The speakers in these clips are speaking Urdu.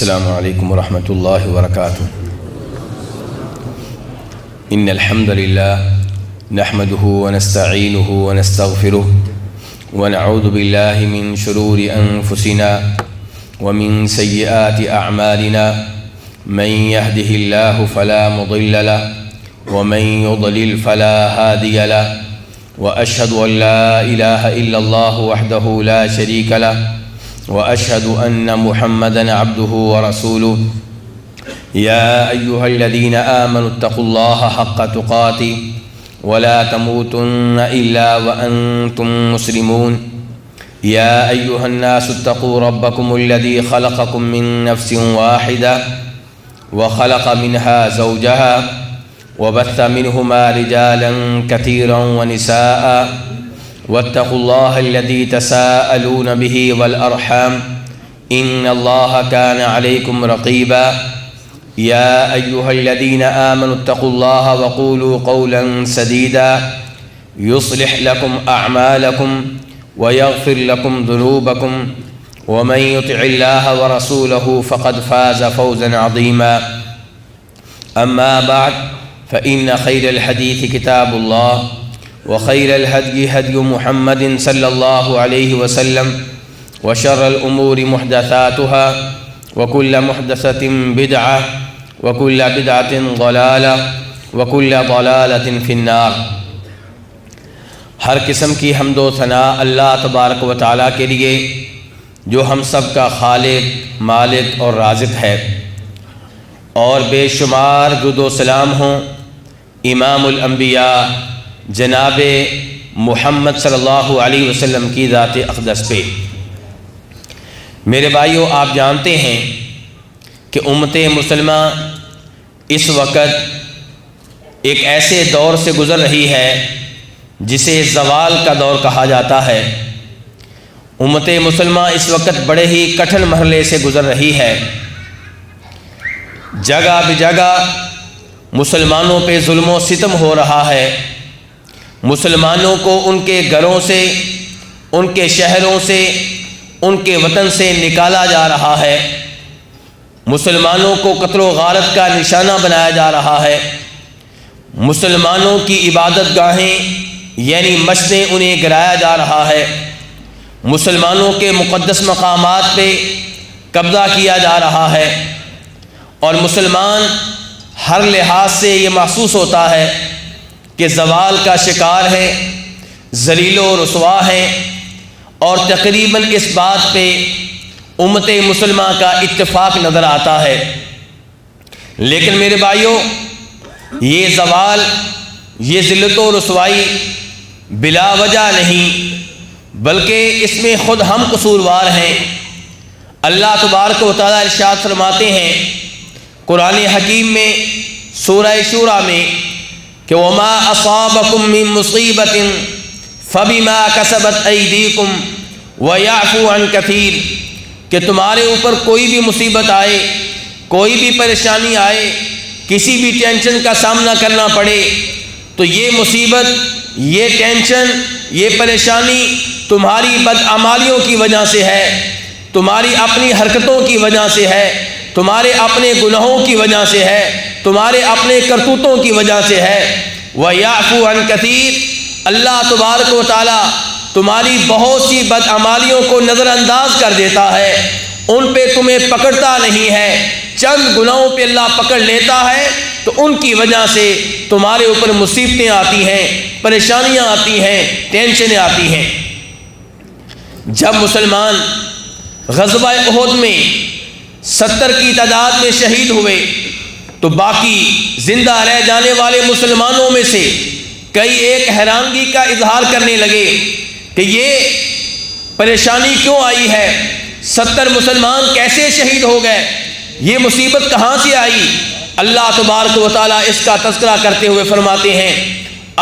السلام علیکم ورحمۃ اللہ وبرکاتہ۔ ان الحمد للہ نحمده ونستعینه ونستغفره ونعوذ باللہ من شرور انفسنا ومن سیئات اعمالنا من يهده اللہ فلا مضل له ومن يضلل فلا هادی له واشهد ان لا الہ الا اللہ وحدہ لا شریک له وأشهد أن محمدًا عبده ورسوله يا أيها الذين آمنوا اتقوا الله حق تقاته ولا تموتن إلا وأنتم مسلمون يا أيها الناس اتقوا ربكم الذي خلقكم من نفس واحدة وخلق منها زوجها وبث منهما رجالا كثيرا ونساء واتقوا الله الذي تساءلون به والأرحام إن الله كان عليكم رقيبا يا أيها الذين آمنوا اتقوا الله وقولوا قولا سديدا يصلح لكم أعمالكم ويغفر لكم ذنوبكم ومن يطع الله ورسوله فقد فاز فوزا عظيما أما بعد فإن خير الحديث كتاب الله وخير الهدي هدي محمد صلى الله عليه وسلم وشر الأمور محدثاتها وكل محدثة بدعة وكل بدعة ضلالة وكل ضلالة في النار۔ ہر قسم کی حمد و ثنا اللہ تبارک و تعالیٰ کے لیے جو ہم سب کا خالق، مالک اور رازق ہے، اور بے شمار درود و سلام ہوں امام الانبیاء جناب محمد صلی اللہ علیہ وسلم کی ذات اقدس پہ۔ میرے بھائیو، آپ جانتے ہیں کہ امت مسلمہ اس وقت ایک ایسے دور سے گزر رہی ہے جسے زوال کا دور کہا جاتا ہے۔ امت مسلمہ اس وقت بڑے ہی کٹھن مرحلے سے گزر رہی ہے۔ جگہ بجگہ مسلمانوں پہ ظلم و ستم ہو رہا ہے۔ مسلمانوں کو ان کے گھروں سے، ان کے شہروں سے، ان کے وطن سے نکالا جا رہا ہے۔ مسلمانوں کو قتل و غارت کا نشانہ بنایا جا رہا ہے۔ مسلمانوں کی عبادت گاہیں یعنی مسجدیں انہیں گرایا جا رہا ہے۔ مسلمانوں کے مقدس مقامات پہ قبضہ کیا جا رہا ہے، اور مسلمان ہر لحاظ سے یہ محسوس ہوتا ہے کہ زوال کا شکار ہے، ذلیل و رسوا ہے، اور تقریباً اس بات پہ امت مسلمہ کا اتفاق نظر آتا ہے۔ لیکن میرے بھائیوں، یہ زوال، یہ ذلت و رسوائی بلا وجہ نہیں، بلکہ اس میں خود ہم قصوروار ہیں۔ اللہ تبارک و تعالیٰ ارشاد فرماتے ہیں قرآن حکیم میں سورہ شورى میں کہ وما اصابکم من مصیبت فبما کسبت ایدیکم ویعفو عن کثیر، کہ تمہارے اوپر کوئی بھی مصیبت آئے، کوئی بھی پریشانی آئے، کسی بھی ٹینشن کا سامنا کرنا پڑے، تو یہ مصیبت، یہ ٹینشن، یہ پریشانی تمہاری بدعمالیوں کی وجہ سے ہے، تمہاری اپنی حرکتوں کی وجہ سے ہے، تمہارے اپنے گناہوں کی وجہ سے ہے، تمہارے اپنے کرتوتوں کی وجہ سے ہے۔ وَيَعْفُو عَنْ كَثِيرٍ، اللہ تبارک و تعالیٰ تمہاری بہت سی بدعمالیوں کو نظر انداز کر دیتا ہے، ان پہ تمہیں پکڑتا نہیں ہے۔ چند گناہوں پہ اللہ پکڑ لیتا ہے تو ان کی وجہ سے تمہارے اوپر مصیبتیں آتی ہیں، پریشانیاں آتی ہیں، ٹینشنیں آتی ہیں۔ جب مسلمان غزوہ احد میں 70 کی تعداد میں شہید ہوئے تو باقی زندہ رہ جانے والے مسلمانوں میں سے کئی ایک حیرانگی کا اظہار کرنے لگے کہ یہ پریشانی کیوں آئی ہے، 70 مسلمان کیسے شہید ہو گئے، یہ مصیبت کہاں سے آئی؟ اللہ تبارک و تعالیٰ اس کا تذکرہ کرتے ہوئے فرماتے ہیں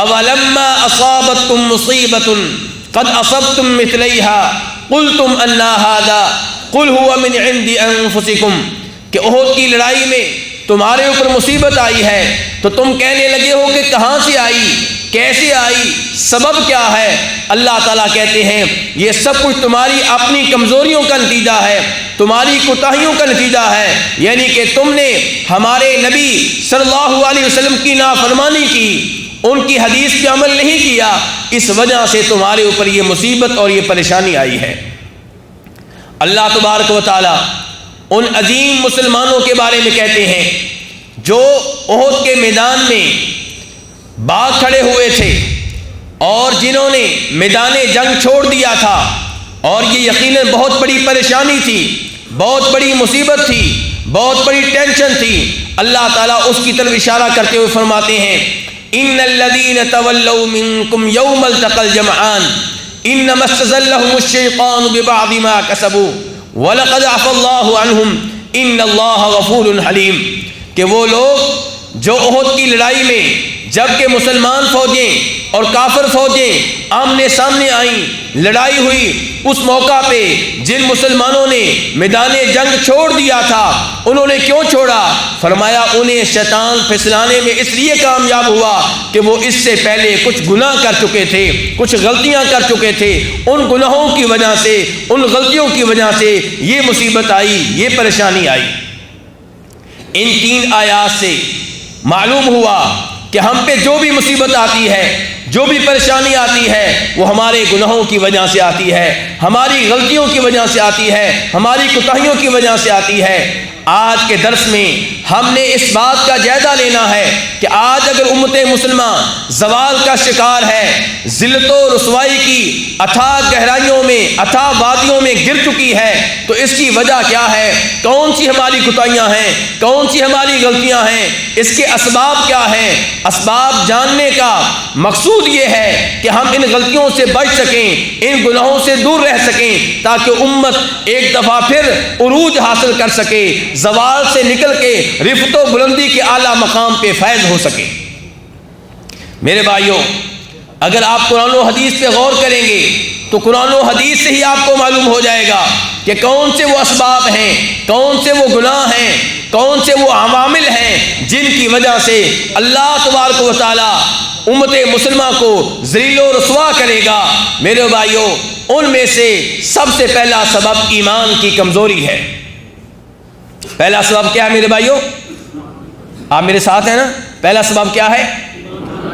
اولما اصابتکم مصیبۃ قد اصبتم مثلیہا قلتم ان ھذا قل هو من عند انفسکم، کہ احد کی لڑائی میں تمہارے اوپر مصیبت آئی ہے تو تم کہنے لگے ہو کہ کہاں سے آئی، کیسے آئی، سبب کیا ہے؟ اللہ تعالیٰ کہتے ہیں یہ سب کچھ تمہاری اپنی کمزوریوں کا نتیجہ ہے، تمہاری کوتاہیوں کا نتیجہ ہے، یعنی کہ تم نے ہمارے نبی صلی اللہ علیہ وسلم کی نافرمانی کی، ان کی حدیث پہ عمل نہیں کیا، اس وجہ سے تمہارے اوپر یہ مصیبت اور یہ پریشانی آئی ہے۔ اللہ تبارک و تعالی ان عظیم مسلمانوں کے بارے میں کہتے ہیں جو احد کے میدان میں باغ کھڑے ہوئے تھے اور جنہوں نے میدان جنگ چھوڑ دیا تھا، اور یہ یقیناً بہت بڑی پریشانی تھی، بہت بڑی مصیبت تھی، بہت بڑی ٹینشن تھی۔ اللہ تعالیٰ اس کی طرف اشارہ کرتے ہوئے فرماتے ہیں ان الذین تولوا منکم یوم التقى الجمعان انما استزلهم الشیطان ببعض ما کسبوا وَلَقَدْ عَفَا اللَّهُ عَنْهُمْ إِنَّ اللَّهَ غَفُورٌ حَلِيمٌ، کہ وہ لوگ جو احد کی لڑائی میں جب کہ مسلمان فوجیں اور کافر فوجیں آمنے سامنے آئیں، لڑائی ہوئی، اس موقع پہ جن مسلمانوں نے میدان جنگ چھوڑ دیا تھا، انہوں نے کیوں چھوڑا؟ فرمایا انہیں شیطان پھسلانے میں اس لیے کامیاب ہوا کہ وہ اس سے پہلے کچھ گناہ کر چکے تھے، کچھ غلطیاں کر چکے تھے، ان گناہوں کی وجہ سے، ان غلطیوں کی وجہ سے یہ مصیبت آئی، یہ پریشانی آئی۔ ان 3 آیات سے معلوم ہوا کہ ہم پہ جو بھی مصیبت آتی ہے، جو بھی پریشانی آتی ہے، وہ ہمارے گناہوں کی وجہ سے آتی ہے، ہماری غلطیوں کی وجہ سے آتی ہے، ہماری کوتاہیوں کی وجہ سے آتی ہے۔ آج کے درس میں ہم نے اس بات کا جائزہ لینا ہے کہ آج اگر امت مسلمہ زوال کا شکار ہے، ذلت و رسوائی کی اتھاہ گہرائیوں میں، اتھاہ وادیوں میں گر چکی ہے، تو اس کی وجہ کیا ہے؟ کون سی ہماری کوتاہیاں ہیں؟ کون سی ہماری غلطیاں ہیں؟ اس کے اسباب کیا ہیں؟ اسباب جاننے کا مقصود یہ ہے کہ ہم ان غلطیوں سے بچ سکیں، ان گناہوں سے دور رہ سکیں، تاکہ امت ایک دفعہ پھر عروج حاصل کر سکے، زوال سے نکل کے رفت و بلندی کے اعلیٰ مقام پہ فیض ہو سکے۔ میرے بھائیوں، اگر آپ قرآن و حدیث پہ غور کریں گے تو قرآن و حدیث سے ہی آپ کو معلوم ہو جائے گا کہ کون سے وہ اسباب ہیں، کون سے وہ گناہ ہیں، کون سے وہ عوامل ہیں جن کی وجہ سے اللہ تبارک و تعالی امت مسلمہ کو ذلیل و رسوا کرے گا۔ میرے بھائیوں، ان میں سے سب سے پہلا سبب ایمان کی کمزوری ہے۔ پہلا سبب کیا ہے میرے بھائیوں؟ آپ میرے ساتھ ہیں نا؟ پہلا سبب کیا ہے؟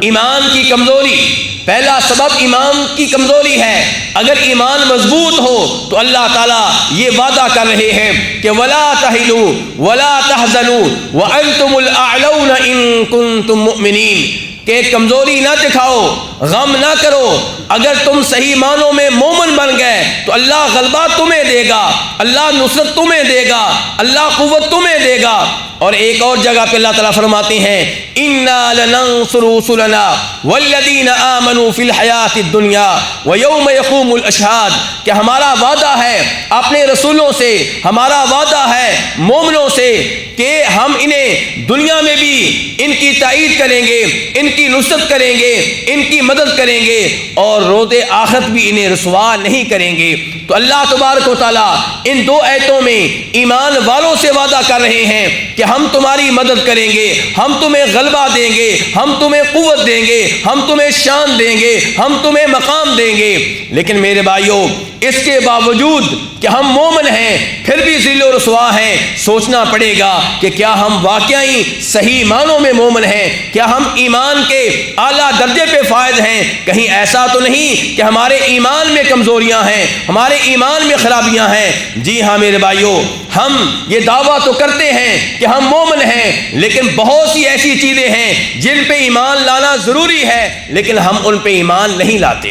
ایمان کی کمزوری۔ پہلا سبب ایمان کی کمزوری ہے۔ اگر ایمان مضبوط ہو تو اللہ تعالیٰ یہ وعدہ کر رہے ہیں کہ وَلَا تَهِنُوا وَلَا تَحْزَنُوا وَأَنْتُمُ الْأَعْلَوْنَ إِن كُنتُم مُؤْمِنِينَ، کہ کمزوری نہ دکھاؤ، غم نہ کرو، اگر تم صحیح معنوں میں مومن بن گئے تو اللہ غلبہ تمہیں دے گا، اللہ نصرت تمہیں دے گا، اللہ قوت تمہیں دے گا۔ اور ایک اور جگہ پہ اللہ تعالیٰ فرماتے ہیں اِنَّا لَنَنصُرُ رُسُلَنَا وَالَّذِينَ آمَنُوا فِي الْحَيَاةِ الدُّنْيَا وَيَوْمَ يَقُومُ الْأَشْهَادُ، کہ ہمارا وعدہ ہے اپنے رسولوں سے، ہمارا وعدہ ہے مومنوں سے کہ ہم انہیں دنیا میں بھی ان کی تائید کریں گے، ان کی نصرت کریں گے، ان کی مدد کریں گے، اور روز آخرت بھی انہیں رسوا نہیں کریں گے۔ تو اللہ تبارک و تعالیٰ ان 2 آیتوں میں ایمان والوں سے وعدہ کر رہے ہیں کہ ہم تمہاری مدد کریں گے، ہم تمہیں غلبہ دیں گے، ہم تمہیں قوت دیں گے، ہم تمہیں شان دیں گے، ہم تمہیں مقام دیں گے۔ لیکن میرے بھائیوں، اس کے باوجود کہ ہم مومن ہیں پھر بھی ذل و رسوا ہیں، سوچنا پڑے گا کہ کیا ہم واقعی صحیح معنوں میں مومن ہیں، کیا ہم ایمان کے اعلیٰ درجے پہ فائز ہیں؟ کہیں ایسا تو نہیں کہ ہمارے ایمان میں کمزوریاں ہیں، ہمارے ایمان میں خرابیاں ہیں؟ جی ہاں میرے بھائیوں، ہم یہ دعویٰ تو کرتے ہیں کہ ہم مومن ہیں، لیکن بہت سی ایسی چیزیں ہیں جن پہ ایمان لانا ضروری ہے، لیکن ہم ان پہ ایمان نہیں لاتے۔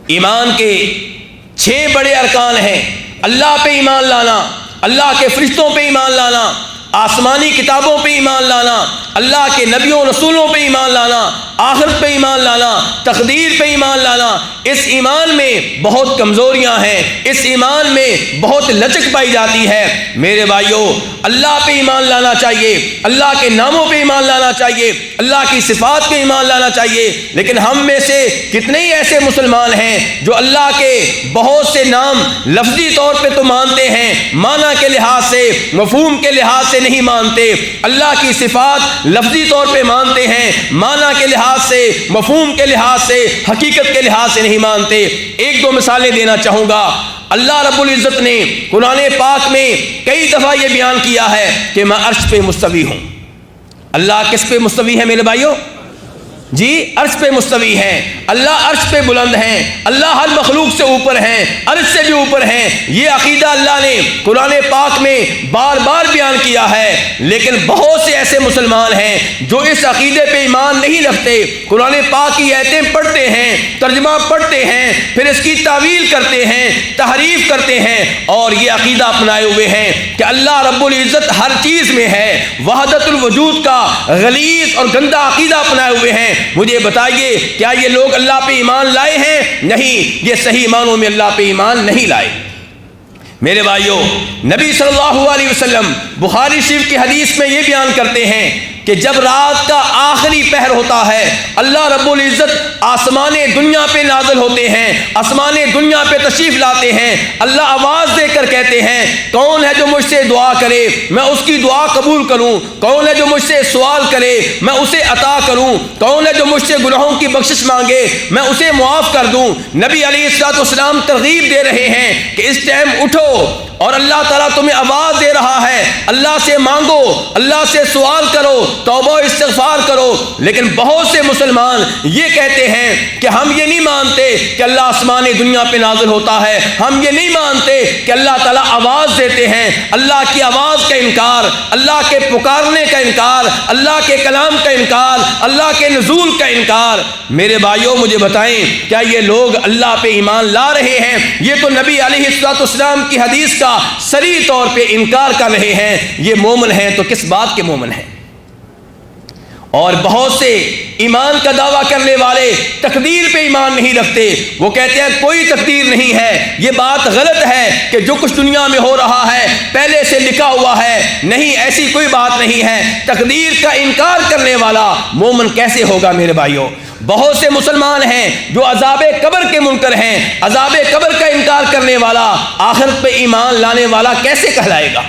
ایمان کے 6 بڑے ارکان ہیں: اللہ پہ ایمان لانا، اللہ کے فرشتوں پہ ایمان لانا، آسمانی کتابوں پہ ایمان لانا، اللہ کے نبیوں رسولوں پہ ایمان لانا، آخرت پہ ایمان لانا، تقدیر پہ ایمان لانا۔ اس ایمان میں بہت کمزوریاں ہیں، اس ایمان میں بہت لچک پائی جاتی ہے۔ میرے بھائیوں، اللہ پہ ایمان لانا چاہیے، اللہ کے ناموں پہ ایمان لانا چاہیے، اللہ کی صفات پہ ایمان لانا چاہیے، لیکن ہم میں سے کتنے ہی ایسے مسلمان ہیں جو اللہ کے بہت سے نام لفظی طور پہ تو مانتے ہیں، معنی کے لحاظ سے، مفہوم کے لحاظ سے نہیں مانتے۔ اللہ کی صفات لفظی طور پہ مانتے ہیں، معنی کے لحاظ سے، مفہوم کے لحاظ سے، حقیقت کے لحاظ سے نہیں مانتے۔ 1-2 مثالیں دینا چاہوں گا۔ اللہ رب العزت نے قرآن پاک میں کئی دفعہ یہ بیان کیا ہے کہ میں عرش پہ مستوی ہوں۔ اللہ کس پہ مستوی ہے میرے بھائیوں؟ جی عرش پہ مستوی ہیں، اللہ عرش پہ بلند ہیں، اللہ ہر مخلوق سے اوپر ہیں، عرش سے بھی اوپر ہیں۔ یہ عقیدہ اللہ نے قرآن پاک میں بار بار بیان کیا ہے، لیکن بہت سے ایسے مسلمان ہیں جو اس عقیدے پہ ایمان نہیں رکھتے، قرآن پاک کی آیتیں پڑھتے ہیں، ترجمہ پڑھتے ہیں، پھر اس کی تعویل کرتے ہیں، تحریف کرتے ہیں، اور یہ عقیدہ اپنائے ہوئے ہیں کہ اللہ رب العزت ہر چیز میں ہے۔ وحدت الوجود کا غلیظ اور گندا عقیدہ اپنائے ہوئے ہیں۔ مجھے بتائیے کیا یہ لوگ اللہ پہ ایمان لائے ہیں؟ نہیں، یہ صحیح معنوں میں اللہ پہ ایمان نہیں لائے۔ میرے بھائیوں، نبی صلی اللہ علیہ وسلم بخاری شریف کی حدیث میں یہ بیان کرتے ہیں کہ جب رات کا آخری پہر ہوتا ہے، اللہ رب العزت آسمان دنیا پہ نازل ہوتے ہیں، آسمان دنیا پہ تشریف لاتے ہیں۔ اللہ آواز دے کر کہتے ہیں کون ہے جو مجھ سے دعا کرے میں اس کی دعا قبول کروں، کون ہے جو مجھ سے سوال کرے میں اسے عطا کروں، کون ہے جو مجھ سے گناہوں کی بخشش مانگے میں اسے معاف کر دوں۔ نبی علیہ الصلوۃ والسلام ترغیب دے رہے ہیں کہ اس ٹائم اٹھو اور اللہ تعالیٰ تمہیں آواز دے رہا ہے، اللہ سے مانگو، اللہ سے سوال کرو، توبہ استغفار کرو۔ لیکن بہت سے مسلمان یہ کہتے ہیں کہ ہم یہ نہیں مانتے کہ اللہ آسمان دنیا پہ نازل ہوتا ہے، ہم یہ نہیں مانتے کہ اللہ تعالیٰ آواز دیتے ہیں۔ اللہ کی آواز کا انکار، اللہ کے پکارنے کا انکار، اللہ کے کلام کا انکار، اللہ کے نزول کا انکار۔ میرے بھائیوں مجھے بتائیں کیا یہ لوگ اللہ پہ ایمان لا رہے ہیں؟ یہ تو نبی علیہ الصلوۃ والسلام کی حدیث کا صریح طور پہ انکار کر رہے ہیں۔ یہ مومن ہیں تو کس بات کے مومن ہیں؟ اور بہت سے ایمان کا دعویٰ کرنے والے تقدیر پہ ایمان نہیں رکھتے، وہ کہتے ہیں کوئی تقدیر نہیں ہے۔ یہ بات غلط ہے کہ جو کچھ دنیا میں ہو رہا ہے پہلے سے لکھا ہوا ہے، نہیں، ایسی کوئی بات نہیں ہے۔ تقدیر کا انکار کرنے والا مومن کیسے ہوگا میرے بھائیوں؟ بہت سے مسلمان ہیں جو عذاب قبر کے منکر ہیں، عذاب قبر کا انکار کرنے والا آخرت پہ ایمان لانے والا کیسے کہلائے گا؟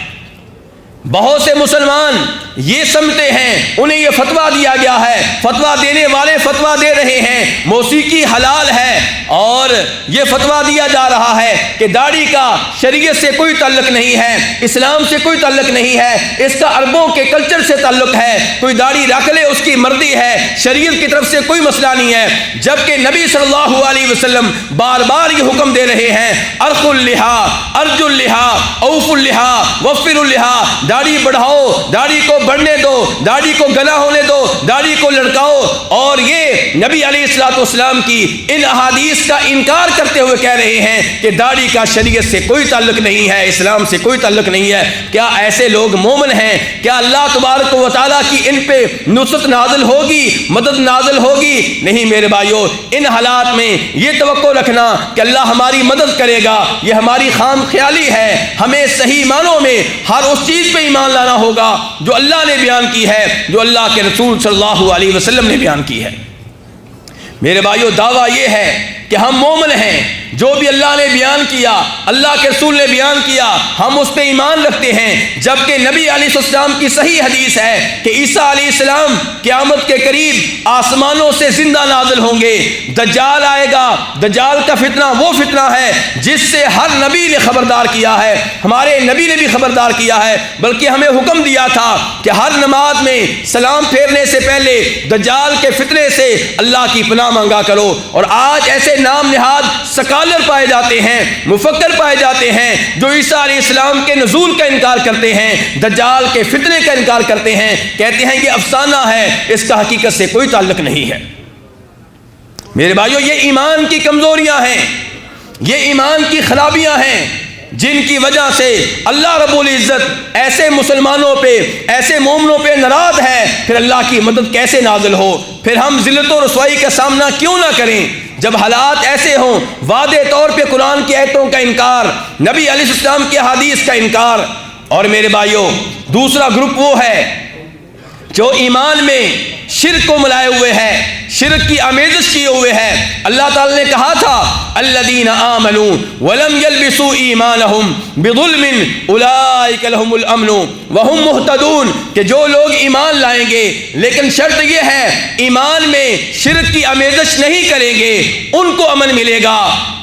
بہت سے مسلمان یہ سمجھتے ہیں، انہیں یہ فتویٰ دیا گیا ہے، فتویٰ دینے والے فتویٰ دے رہے ہیں موسیقی حلال ہے، اور یہ فتویٰ دیا جا رہا ہے کہ داڑھی کا شریعت سے کوئی تعلق نہیں ہے، اسلام سے کوئی تعلق نہیں ہے، اس کا عربوں کے کلچر سے تعلق ہے، کوئی داڑھی رکھ لے اس کی مرضی ہے، شریعت کی طرف سے کوئی مسئلہ نہیں ہے۔ جبکہ نبی صلی اللہ علیہ وسلم بار بار یہ حکم دے رہے ہیں ارخ اللحا، ارج اللحا، اوف اللحا، وفر اللحا، داڑھی بڑھاؤ، داڑھی کو بڑھنے دو، داڑھی کو گنا ہونے دو، داڑھی کو لڑکاؤ۔ اور یہ نبی علیہ الصلوۃ والسلام کی ان احادیث کا انکار کرتے ہوئے کہہ رہے ہیں کہ داڑھی کا شریعت سے کوئی تعلق نہیں ہے، اسلام سے کوئی تعلق نہیں ہے۔ کیا ایسے لوگ مومن ہیں؟ کیا اللہ تبارک و تعالیٰ کی ان پہ نصرت نازل ہوگی، مدد نازل ہوگی؟ نہیں میرے بھائیوں، ان حالات میں یہ توقع رکھنا کہ اللہ ہماری مدد کرے گا یہ ہماری خام خیالی ہے۔ ہمیں صحیح معنوں میں ہر اس چیز پہ ایمان لانا ہوگا جو اللہ نے بیان کی ہے، جو اللہ کے رسول صلی اللہ علیہ وسلم نے بیان کی ہے۔ میرے بھائیوں، دعویٰ یہ ہے کہ ہم مومن ہیں، جو بھی اللہ نے بیان کیا، اللہ کے رسول نے بیان کیا، ہم اس پہ ایمان رکھتے ہیں۔ جبکہ نبی علیہ السلام کی صحیح حدیث ہے کہ عیسیٰ علیہ السلام قیامت کے قریب آسمانوں سے زندہ نازل ہوں گے، دجال آئے گا، دجال کا فتنہ وہ فتنہ ہے جس سے ہر نبی نے خبردار کیا ہے، ہمارے نبی نے بھی خبردار کیا ہے، بلکہ ہمیں حکم دیا تھا کہ ہر نماز میں سلام پھیرنے سے پہلے دجال کے فتنے سے اللہ کی پناہ مانگا کرو۔ اور آج ایسے نام نہاد سکالر پائے جاتے ہیں، مفکر پائے جاتے ہیں جو عیسیٰ علیہ السلام کے نزول کا انکار کرتے ہیں، دجال کے فتنے کا انکار کرتے ہیں، کہتے ہیں یہ افسانہ ہے، اس کا حقیقت سے کوئی تعلق نہیں ہے۔ میرے بھائیوں، یہ ایمان کی کمزوریاں ہیں، یہ ایمان کی خرابیاں ہیں جن کی وجہ سے اللہ رب العزت ایسے مسلمانوں پہ، ایسے مومنوں پہ ناراض ہے۔ پھر اللہ کی مدد کیسے نازل ہو؟ پھر ہم ذلت و رسوائی کا سامنا کیوں نہ کریں جب حالات ایسے ہوں؟ واضح طور پہ قرآن کی آیتوں کا انکار، نبی علیہ السلام کی حدیث کا انکار۔ اور میرے بھائیوں، دوسرا گروپ وہ ہے جو ایمان میں شرک کو ملائے ہوئے ہے، شرک کی آمیزش کیے ہوئے ہے۔ اللہ تعالی نے کہا تھا الذین آمنوا ولم یلبسوا ایمانہم بظلم اولئک لہم الامن وہم مہتدون، کہ جو لوگ ایمان لائیں گے لیکن شرط یہ ہے ایمان میں شرک کی آمیزش نہیں کریں گے، ان کو امن ملے گا۔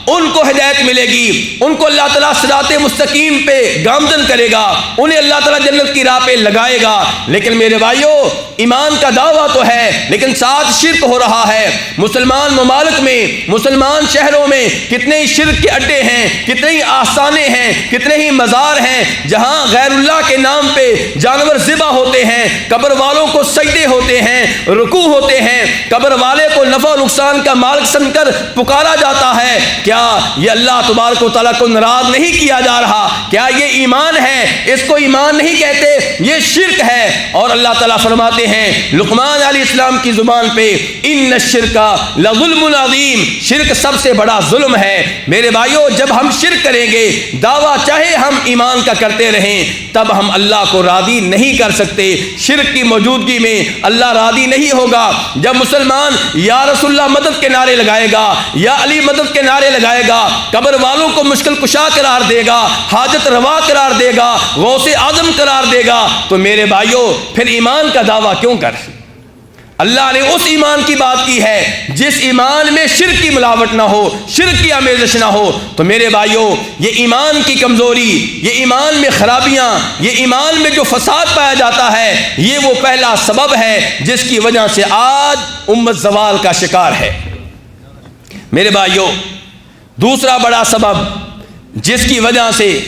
ان کو ہدایت ملے گی، ان کو اللہ تعالیٰ صراط مستقیم پہ گامزن کرے گا، انہیں اللہ تعالیٰ جنت کی راہ پہ لگائے گا۔ لیکن میرے بھائیوں، ایمان کا دعویٰ تو ہے لیکن ساتھ شرک ہو رہا ہے۔ مسلمان ممالک میں، مسلمان شہروں میں کتنے ہی شرک کے اڈے ہیں، کتنے ہی آستانے ہیں، کتنے ہی مزار ہیں جہاں غیر اللہ کے نام پہ جانور ذبح ہوتے ہیں، قبر والوں کو سجدے ہوتے ہیں، رکوع ہوتے ہیں، قبر والے کو نفع و نقصان کا مالک سمجھ کر پکارا جاتا ہے۔ کیا یہ اللہ تبارک و تعالیٰ کو ناراض نہیں کیا جا رہا؟ کیا یہ ایمان ہے؟ اس کو ایمان نہیں کہتے، یہ شرک ہے۔ اور اللہ تعالیٰ فرماتے ہیں لقمان علیہ السلام کی زبان پہ، ان الشرک لظلم عظیم، شرک سب سے بڑا ظلم ہے۔ میرے بھائیوں، جب ہم شرک کریں گے، دعویٰ چاہے ہم ایمان کا کرتے رہیں، تب ہم اللہ کو راضی نہیں کر سکتے۔ شرک کی موجودگی میں اللہ راضی نہیں ہوگا۔ جب مسلمان یا رسول اللہ مدد کے نعرے لگائے گا، یا علی مدد کے نعرے لگائے گا، قبر والوں کو مشکل کشا قرار دے گا، حاجت روا قرار دے گا، غوث اعظم قرار دے گا، تو میرے بھائیوں پھر ایمان کا دعویٰ کیوں کر؟ اللہ نے اس ایمان کی بات کی ہے جس ایمان میں شرک کی ملاوٹ نہ ہو، شرک کی آمیزش نہ ہو۔ تو میرے بھائیوں، یہ ایمان کی کمزوری، یہ ایمان میں خرابیاں، یہ ایمان میں جو فساد پایا جاتا ہے، یہ وہ پہلا سبب ہے جس کی وجہ سے آج امت زوال کا شکار ہے۔ میرے بھائیوں، دوسرا بڑا سبب جس کی وجہ سے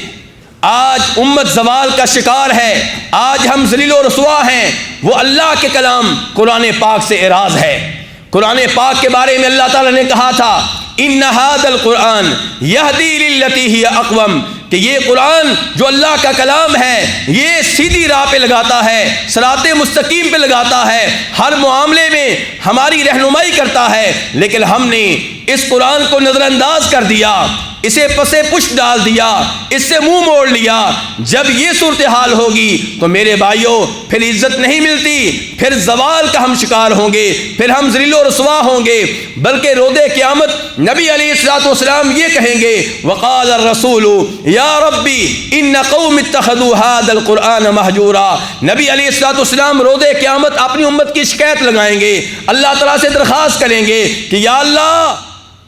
آج امت زوال کا شکار ہے، آج ہم ذلیل و رسوا ہیں، وہ اللہ کے کلام قرآن پاک سے اعراض ہے۔ قرآن پاک کے بارے میں اللہ تعالیٰ نے کہا تھا ان ھذا القرآن یہدی للتی ہی اقوم، کہ یہ قرآن جو اللہ کا کلام ہے یہ سیدھی راہ پہ لگاتا ہے، صراط مستقیم پہ لگاتا ہے، ہر معاملے میں ہماری رہنمائی کرتا ہے۔ لیکن ہم نے اس قرآن کو نظر انداز کر دیا، اسے پسے پشت ڈال دیا، اس سے منہ موڑ لیا۔ جب یہ صورتحال ہوگی تو میرے بھائیوں پھر عزت نہیں ملتی، پھر زوال کا ہم شکار ہوں گے، پھر ہم ذلیل و رسوا ہوں گے۔ بلکہ روز قیامت نبی علیہ الصلوۃ والسلام یہ کہیں گے وقال الرسول یا ربی ان قوم اتخذوا هذا القرآن مہجورا۔ نبی علیہ الصلوۃ والسلام روز قیامت اپنی امت کی شکایت لگائیں گے، اللہ تعالیٰ سے درخواست کریں گے کہ یا اللہ،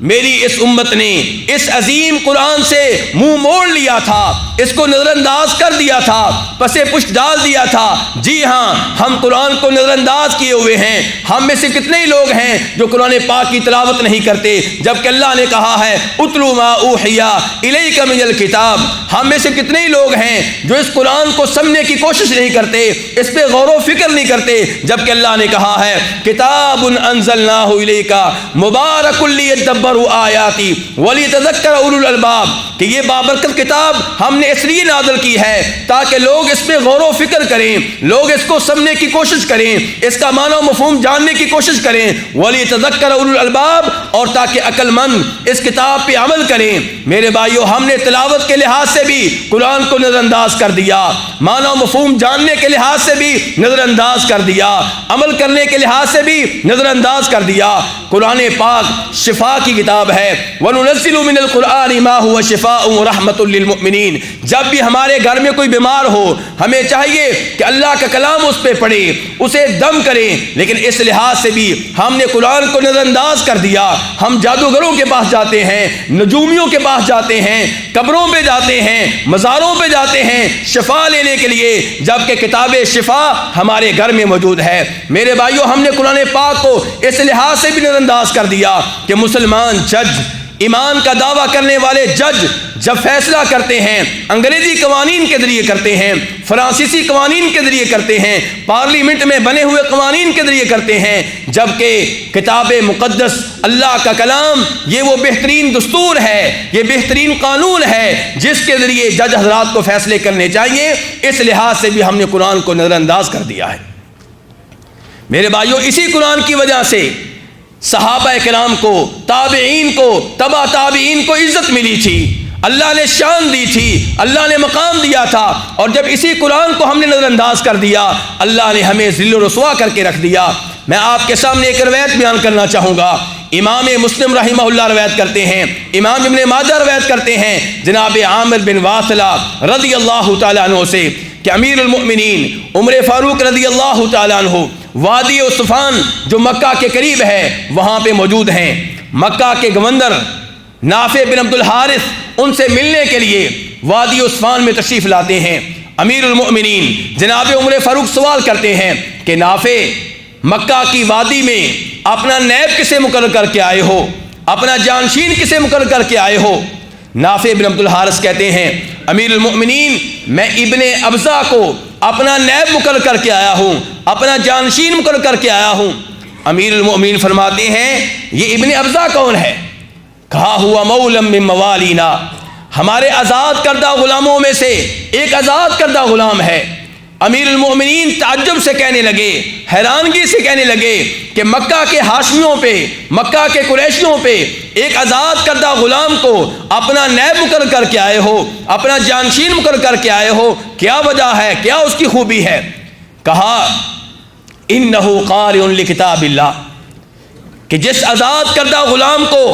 میری اس امت نے اس عظیم قرآن سے منہ موڑ لیا تھا، اس کو نظر انداز کر دیا تھا، پسے پشت ڈال دیا تھا۔ جی ہاں، ہم قرآن کو نظر انداز کیے ہوئے ہیں۔ ہم میں سے کتنے ہی لوگ ہیں جو قرآن پاک کی تلاوت نہیں کرتے، جبکہ اللہ نے کہا ہے اتلو ما اوحی الیک من الکتاب۔ ہم میں سے کتنے ہی لوگ ہیں جو اس قرآن کو سمجھنے کی کوشش نہیں کرتے، اس پہ غور و فکر نہیں کرتے، جبکہ اللہ نے کہا ہے کتاب انزلناہ الیک مبارک لیدبروا آیاتی ولیتذکر اولو الالباب، کہ یہ بابرکت کتاب ہم نے اس لیے نازل کی ہے تاکہ لوگ اس پہ غور و فکر کریں، لوگ اس کو سمجھنے کی کوشش کریں، اس کا معنی و مفہوم جاننے کی کوشش کریں، ولیتذکر اولو الالباب، اور تاکہ عقل مند اس کتاب پہ عمل کریں۔ میرے بھائیو، ہم نے تلاوت کے لحاظ سے بھی قرآن کو نظر انداز کر دیا، معنی و مفہوم جاننے کے لحاظ سے بھی نظر انداز کر دیا، عمل کرنے کے لحاظ سے بھی نظر انداز کر دیا۔ قرآن پاک شفا کی کتاب ہے، وَنُنَزِّلُ مِنَ الْقُرْآنِ مَا هُوَ شِفَاءٌ وَرَحْمَةٌ لِّلْمُؤْمِنِينَ۔ جب بھی ہمارے گھر میں کوئی بیمار ہو، ہمیں چاہیے کہ اللہ کا کلام اس پہ پڑھے، اسے دم کریں۔ لیکن اس لحاظ سے بھی ہم نے قرآن کو نظر انداز کر دیا، ہم جادوگروں کے پاس جاتے ہیں، نجومیوں کے پاس جاتے ہیں، قبروں پہ جاتے ہیں، مزاروں پہ جاتے ہیں شفا لینے کے لیے، جبکہ کتاب شفا ہمارے گھر میں موجود ہے۔ میرے بھائیوں، ہم نے قرآن پاک کو اس لحاظ سے بھی نظر انداز کر دیا کہ مسلمان جج، ایمان کا دعویٰ کرنے والے جج جب فیصلہ کرتے ہیں انگریزی قوانین کے ذریعے کرتے ہیں، فرانسیسی قوانین کے ذریعے کرتے ہیں، پارلیمنٹ میں بنے ہوئے قوانین کے ذریعے کرتے ہیں، جبکہ کتاب مقدس اللہ کا کلام یہ وہ بہترین دستور ہے، یہ بہترین قانون ہے جس کے ذریعے جج حضرات کو فیصلے کرنے چاہیے۔ اس لحاظ سے بھی ہم نے قرآن کو نظر انداز کر دیا ہے۔ میرے بھائیوں، اسی قرآن کی وجہ سے صحابہ کرام کو، تابعین کو، تبع تابعین کو عزت ملی تھی، اللہ نے شان دی تھی، اللہ نے مقام دیا تھا۔ اور جب اسی قرآن کو ہم نے نظر انداز کر دیا، اللہ نے ہمیں ذل و رسوا کر کے رکھ دیا۔ میں آپ کے سامنے ایک روایت بیان کرنا چاہوں گا، امام مسلم رحمہ اللہ روایت کرتے ہیں، امام ابن ماجہ روایت کرتے ہیں جناب عامر بن واصلہ رضی اللہ تعالیٰ عنہ سے کہ امیر المؤمنین عمر فاروق رضی اللہ تعالیٰ عنہ وادی عثفان جو مکہ کے قریب ہے وہاں پہ موجود ہیں۔ مکہ کے گورنر نافع بن عبد الحارث ان سے ملنے کے لیے وادی عثمان میں تشریف لاتے ہیں۔ امیر المؤمنین جناب عمر فاروق سوال کرتے ہیں کہ نافع، مکہ کی وادی میں اپنا نیب کسے مقرر کر کے آئے ہو، اپنا جانشین کسے مقرر کر کے آئے ہو؟ نافع بن عبد الحارث کہتے ہیں امیر المؤمنین، میں ابن ابزہ کو اپنا نیب مقرر کر کے آیا ہوں، اپنا جانشین مقرر کر کے آیا ہوں۔ امیر المؤمنین فرماتے ہیں یہ ابن ابزہ کون ہے؟ کہا ہوا مولم من موالینا، ہمارے آزاد کردہ غلاموں میں سے ایک آزاد کردہ غلام ہے۔ امیر المؤمنین تعجب سے کہنے لگے، حیرانگی سے کہنے لگے کہ مکہ کے ہاشمیوں پہ، مکہ کے قریشیوں پہ ایک آزاد کردہ غلام کو اپنا نیب مقرر کر کے آئے ہو، اپنا جانشین مقرر کر کے آئے ہو، کیا وجہ ہے، کیا اس کی خوبی ہے؟ کہا انہ قارئ لکتاب اللہ، کہ جس آزاد کردہ غلام کو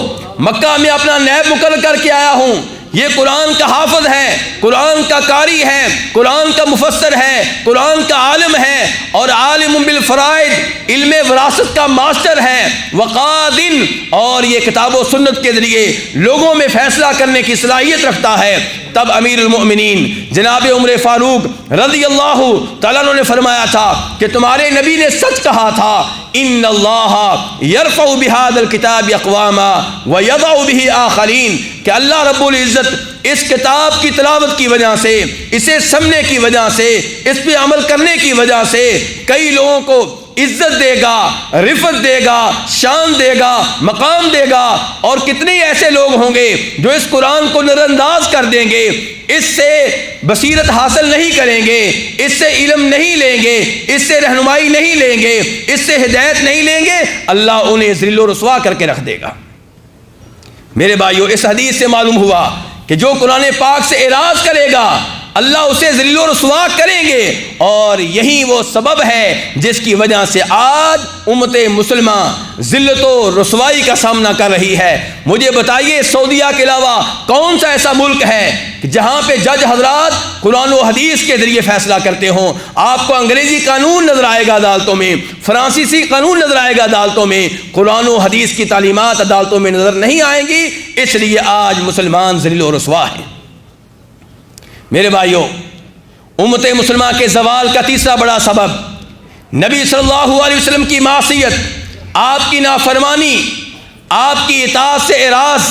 مکہ میں اپنا نیب مقرر کر کے آیا ہوں، یہ قرآن کا حافظ ہے، قرآن کا قاری ہے، قرآن کا مفسر ہے، قرآن کا عالم ہے، اور عالم بالفرائض، علم وراثت کا ماسٹر ہے، وقادن، اور یہ کتاب و سنت کے ذریعے لوگوں میں فیصلہ کرنے کی صلاحیت رکھتا ہے۔ تب امیر المؤمنین جناب عمر فاروق رضی اللہ تعالیٰ عنہ نے فرمایا تھا کہ تمہارے نبی نے سچ کہا تھا، ان اللہ یرفع بہذا الکتاب اقواما ویضع بہ آخرین، کہ اللہ رب العزت اس کتاب کی تلاوت کی وجہ سے، اسے سمجھنے کی وجہ سے، اس پہ عمل کرنے کی وجہ سے کئی لوگوں کو عزت دے گا، رفعت دے گا، شان دے گا، مقام دے گا، اور کتنے ایسے لوگ ہوں گے جو اس قرآن کو نظر انداز کر دیں گے، اس سے بصیرت حاصل نہیں کریں گے، اس سے علم نہیں لیں گے، اس سے رہنمائی نہیں لیں گے، اس سے ہدایت نہیں لیں گے، اللہ انہیں ذلیل و رسوا کر کے رکھ دے گا۔ میرے بھائیو، اس حدیث سے معلوم ہوا کہ جو قرآن پاک سے اعراض کرے گا اللہ اسے ذلیل و رسوا کریں گے، اور یہی وہ سبب ہے جس کی وجہ سے آج امت مسلمہ ذلت و رسوائی کا سامنا کر رہی ہے۔ مجھے بتائیے سعودیہ کے علاوہ کون سا ایسا ملک ہے کہ جہاں پہ جج حضرات قرآن و حدیث کے ذریعے فیصلہ کرتے ہوں؟ آپ کو انگریزی قانون نظر آئے گا عدالتوں میں، فرانسیسی قانون نظر آئے گا عدالتوں میں، قرآن و حدیث کی تعلیمات عدالتوں میں نظر نہیں آئیں گی، اس لیے آج مسلمان ذلیل و رسوا ہیں۔ میرے بھائیوں، امت مسلمہ کے زوال کا تیسرا بڑا سبب نبی صلی اللہ علیہ وسلم کی معصیت، آپ کی نافرمانی، آپ کی اطاعت سے اعراض،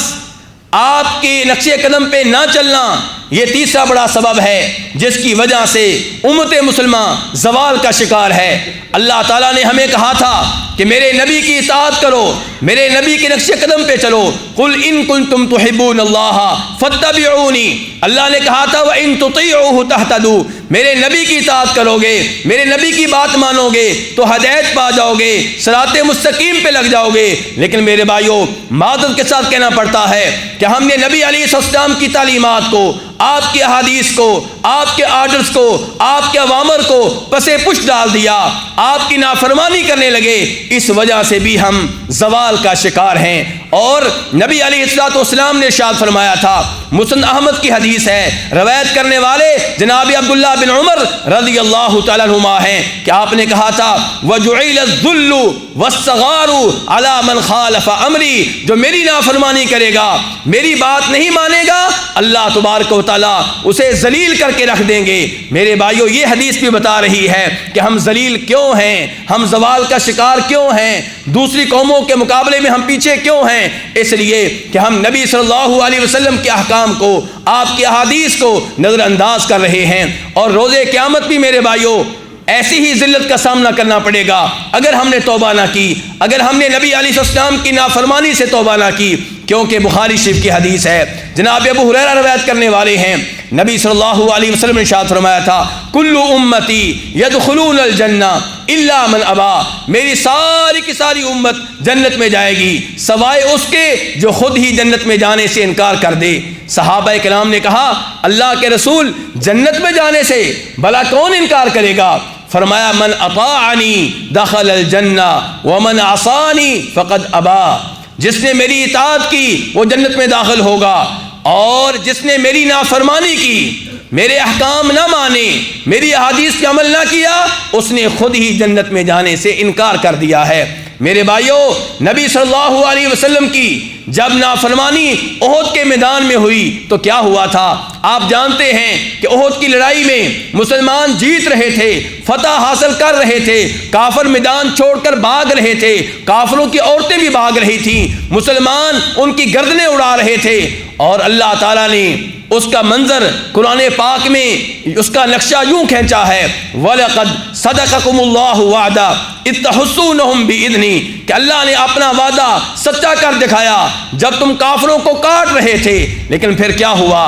آپ کے نقش قدم پہ نہ چلنا، یہ تیسرا بڑا سبب ہے جس کی وجہ سے امت مسلمہ زوال کا شکار ہے۔ اللہ تعالیٰ نے ہمیں کہا تھا کہ میرے نبی کی اطاعت کرو، میرے نبی کے نقش قدم پہ چلو، قل ان کنتم تحبون اللہ فاتبعونی، اللہ نے کہا تھا وَإِن تُطِيعُوهُ تَهْتَدُوا، میرے نبی کی اطاعت کرو گے، میرے نبی کی بات مانو گے تو ہدایت پا جاؤ گے، صراط مستقیم پہ لگ جاؤ گے۔ لیکن میرے بھائیوں، معذرت کے ساتھ کہنا پڑتا ہے کہ ہم نے نبی علیہ السلام کی تعلیمات کو، آپ کے احادیث کو، آپ کے آرڈرز کو، آپ کے اوامر کو پسے پش ڈال دیا، آپ کی نافرمانی کرنے لگے، اس وجہ سے بھی ہم زوال کا شکار ہیں۔ اور نبی علیہ السلام نے ارشاد فرمایا تھا، مسند احمد کی حدیث ہے، روایت کرنے والے جناب عبداللہ بن عمر رضی اللہ تعالیٰ عنہما ہیں کہ آپ نے کہا تھا وَجُعِلَ الذُّلُّ وَالصَّغَارُ عَلَى مَنْ خَالَفَ أَمْرِي، جو میری نافرمانی کرے گا، میری بات نہیں مانے گا، اللہ تبارک و تعالیٰ اسے ذلیل کر کے رکھ دیں گے۔ میرے بھائیو، یہ حدیث بھی بتا رہی ہے کہ ہم ذلیل کیوں ہیں، ہم زوال کا شکار کیوں ہیں، دوسری قوموں کے مقابلے میں ہم پیچھے کیوں ہیں؟ اس لیے کہ ہم نبی صلی اللہ علیہ وسلم کے احکام کو، آپ کی احادیث کو نظر انداز کر رہے ہیں، اور روز قیامت بھی میرے بھائیو ایسی ہی ذلت کا سامنا کرنا پڑے گا اگر ہم نے توبہ نہ کی، اگر ہم نے نبی علیہ السلام کی نافرمانی سے توبہ نہ کی، کیونکہ بخاری شریف کی حدیث ہے، جناب ابو ہریرہ روایت کرنے والے ہیں، نبی صلی اللہ علیہ وسلم نے ارشاد فرمایا تھا کل امتی یدخلون الجنہ الا من ابا، میری ساری کی ساری امت جنت میں جائے گی سوائے اس کے جو خود ہی جنت میں جانے سے انکار کر دے۔ صحابہ کرام نے کہا اللہ کے رسول، جنت میں جانے سے بھلا کون انکار کرے گا؟ فرمایا من اطاعنی دخل الجنہ ومن عصانی فقد ابا، جس نے میری اطاعت کی وہ جنت میں داخل ہوگا، اور جس نے میری نافرمانی کی، میرے احکام نہ مانے، میری احادیث پہ عمل نہ کیا، اس نے خود ہی جنت میں جانے سے انکار کر دیا ہے۔ میرے بھائیوں، نبی صلی اللہ علیہ وسلم کی جب نافرمانی احد کے میدان میں ہوئی تو کیا ہوا تھا؟ آپ جانتے ہیں کہ احد کی لڑائی میں مسلمان جیت رہے تھے، فتح حاصل کر رہے تھے، کافر میدان چھوڑ کر بھاگ رہے تھے، کافروں کی عورتیں بھی بھاگ رہی تھیں، مسلمان ان کی گردنیں اڑا رہے تھے، اور اللہ تعالیٰ نے اس کا منظر قرآن پاک میں اس کا نقشہ یوں کھینچا ہے، وَلَقَدْ صَدَقَكُمُ اللَّهُ وَعْدًا إِذْ تَحُسُّونَهُم بِإِذْنِهِ، کہ اللہ نے اپنا وعدہ سچا کر دکھایا جب تم کافروں کو کاٹ رہے تھے۔ لیکن پھر کیا ہوا؟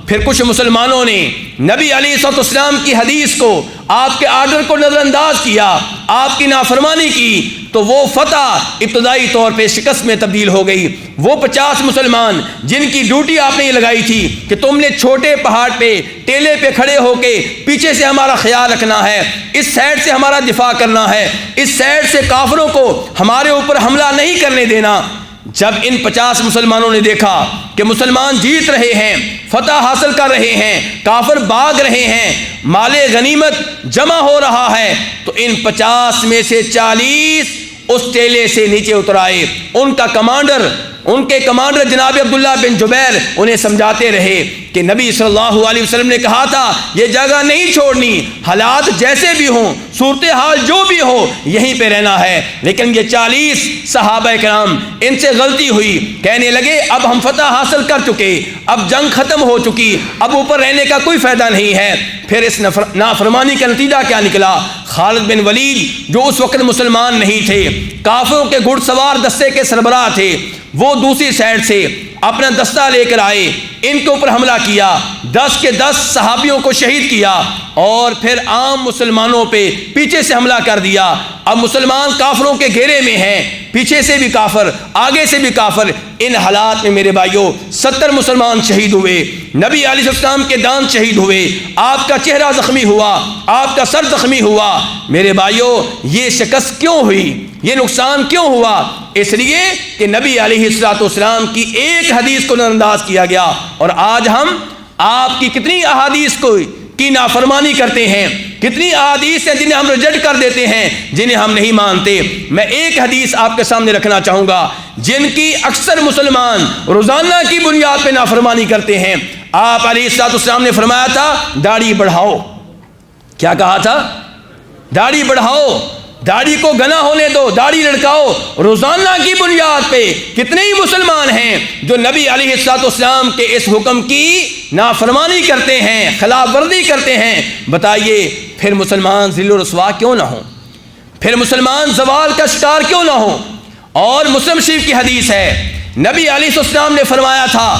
پھر کچھ مسلمانوں نے نبی علیہ الصلوۃ والسلام کی حدیث کو، آپ کے آرڈر کو نظر انداز کیا، آپ کی نافرمانی کی، تو وہ فتح ابتدائی طور پہ شکست میں تبدیل ہو گئی۔ وہ 50 مسلمان جن کی ڈیوٹی آپ نے یہ لگائی تھی کہ تم نے چھوٹے پہاڑ پہ ٹیلے پہ کھڑے ہو کے پیچھے سے ہمارا خیال رکھنا ہے، اس سائڈ سے ہمارا دفاع کرنا ہے، اس سائڈ سے کافروں کو ہمارے اوپر حملہ نہیں کرنے دینا۔ جب ان 50 مسلمانوں نے دیکھا کہ مسلمان جیت رہے ہیں، فتح حاصل کر رہے ہیں، کافر بھاگ رہے ہیں، مال غنیمت جمع ہو رہا ہے، تو ان 50 میں سے 40 اس ٹیلے سے نیچے اتر آئے۔ ان کے کمانڈر جناب عبداللہ بن جبیر انہیں سمجھاتے رہے کہ نبی صلی اللہ علیہ وسلم نے کہا تھا یہ جگہ نہیں چھوڑنی، حالات جیسے بھی ہوں، صورتحال جو بھی ہو، یہیں پہ رہنا ہے۔ لیکن یہ 40 صحابہ کرام، ان سے غلطی ہوئی، کہنے لگے اب ہم فتح حاصل کر چکے، اب جنگ ختم ہو چکی، اب اوپر رہنے کا کوئی فائدہ نہیں ہے۔ پھر اس نافرمانی کا نتیجہ کیا نکلا؟ خالد بن ولید جو اس وقت مسلمان نہیں تھے، کافروں کے گھڑ سوار دستے کے سربراہ تھے، وہ دوسری سائڈ سے اپنا دستہ لے کر آئے، ان کے اوپر حملہ کیا، 10 کے 10 صحابیوں کو شہید کیا، اور پھر عام مسلمانوں پہ پیچھے سے حملہ کر دیا۔ اب مسلمان کافروں کے گھیرے میں ہیں، پیچھے سے بھی کافر، آگے سے بھی کافر۔ ان حالات میں میرے بھائیوں 70 مسلمان شہید ہوئے، نبی علیہ السلام کے دانت شہید ہوئے، آپ کا چہرہ زخمی ہوا، آپ کا سر زخمی ہوا۔ میرے بھائیوں یہ شکست کیوں ہوئی؟ یہ نقصان کیوں ہوا؟ اس لیے کہ نبی علیہ السلام کی ایک حدیث کو نظر انداز کیا گیا، اور آج ہم آپ کی کتنی احادیث کی نافرمانی کرتے ہیں، کتنی احادیث ہیں جنہیں ہم ریجیکٹ کر دیتے ہیں، جنہیں ہم نہیں مانتے۔ میں ایک حدیث آپ کے سامنے رکھنا چاہوں گا جن کی اکثر مسلمان روزانہ کی بنیاد پہ نافرمانی کرتے ہیں۔ آپ علیہ السلام نے فرمایا تھا داڑھی بڑھاؤ۔ کیا کہا تھا؟ داڑھی بڑھاؤ، داڑھی کو گنا ہونے دو، داڑھی لڑکاؤ۔ روزانہ کی بنیاد پہ کتنے ہی مسلمان ہیں جو نبی علیہ السلام کے اس حکم کی نافرمانی کرتے ہیں، خلاف ورزی کرتے ہیں۔ بتائیے پھر مسلمان ذل و رسوا کیوں نہ ہوں؟ پھر مسلمان زوال کا شکار کیوں نہ ہوں؟ اور مسلم شریف کی حدیث ہے، نبی علیہ السلام نے فرمایا تھا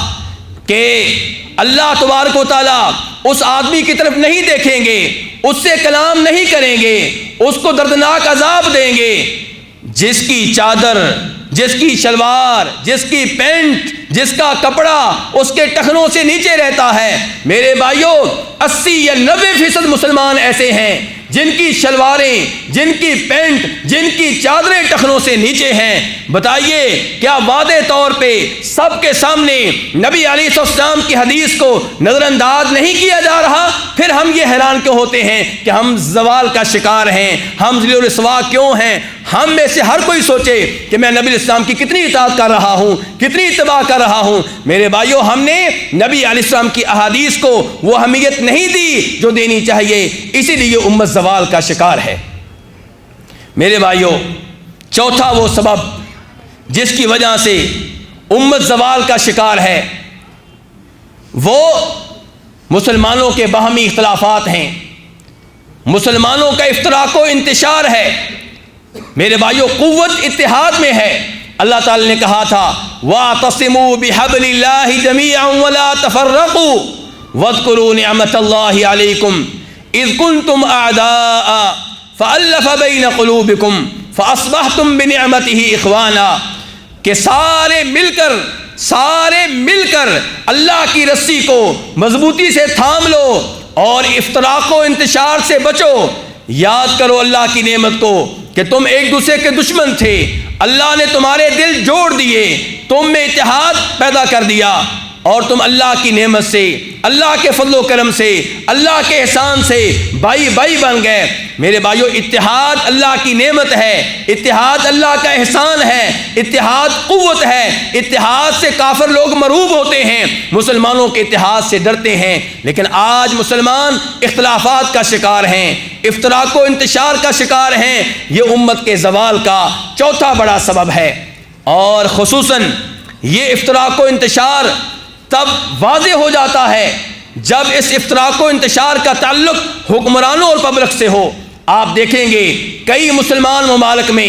کہ اللہ تبارک و تعالیٰ اس آدمی کی طرف نہیں دیکھیں گے، اس سے کلام نہیں کریں گے، اس کو دردناک عذاب دیں گے جس کی چادر، جس کی شلوار، جس کی پینٹ، جس کا کپڑا اس کے ٹخنوں سے نیچے رہتا ہے۔ میرے بھائیوں 80 یا 90% مسلمان ایسے ہیں جن کی شلواریں، جن کی پینٹ، جن کی چادریں ٹخنوں سے نیچے ہیں۔ بتائیے کیا واضح طور پہ سب کے سامنے نبی علیہ السلام کی حدیث کو نظر انداز نہیں کیا جا رہا؟ پھر ہم یہ حیران کیوں ہوتے ہیں کہ ہم زوال کا شکار ہیں، ہم ذل و رسوا کیوں ہیں؟ ہم میں سے ہر کوئی سوچے کہ میں نبی الاسلام کی کتنی اطاعت کر رہا ہوں، کتنی اتباع کر رہا ہوں۔ میرے بھائیوں ہم نے نبی علیہ السلام کی احادیث کو وہ اہمیت نہیں دی جو دینی چاہیے، اسی لیے امت زوال کا شکار ہے۔ میرے بھائیوں چوتھا وہ سبب جس کی وجہ سے امت زوال کا شکار ہے وہ مسلمانوں کے باہمی اختلافات ہیں، مسلمانوں کا افتراق و انتشار ہے۔ میرے بھائیوں قوت اتحاد میں ہے۔ اللہ تعالی نے کہا تھا وَاعْتَصِمُوا بِحَبْلِ اللَّهِ جَمِيعًا وَلَا تَفَرَّقُوا وَاذْكُرُوا نِعْمَةَ اللَّهِ عَلَيْكُمْ إِذْ كُنْتُمْ أَعْدَاءً فَأَلَّفَ بَيْنَ قُلُوبِكُمْ فَأَصْبَحْتُمْ بِنِعْمَتِهِ إِخْوَانًا، کہ سارے مل کر اللہ کی رسی کو مضبوطی سے تھام لو اور افتراق و انتشار سے بچو۔ یاد کرو اللہ کی نعمت کو کہ تم ایک دوسرے کے دشمن تھے، اللہ نے تمہارے دل جوڑ دیے، تم میں اتحاد پیدا کر دیا۔ اور تم اللہ کی نعمت سے، اللہ کے فضل و کرم سے، اللہ کے احسان سے بھائی بھائی بن گئے۔ میرے بھائیو، اتحاد اللہ کی نعمت ہے، اتحاد اللہ کا احسان ہے، اتحاد قوت ہے۔ اتحاد سے کافر لوگ مرعوب ہوتے ہیں، مسلمانوں کے اتحاد سے ڈرتے ہیں، لیکن آج مسلمان اختلافات کا شکار ہیں، افتراق و انتشار کا شکار ہیں۔ یہ امت کے زوال کا چوتھا بڑا سبب ہے، اور خصوصاً یہ افتراق و انتشار تب واضح ہو جاتا ہے جب اس افتراق و انتشار کا تعلق حکمرانوں اور پبلک سے ہو۔ آپ دیکھیں گے کئی مسلمان ممالک میں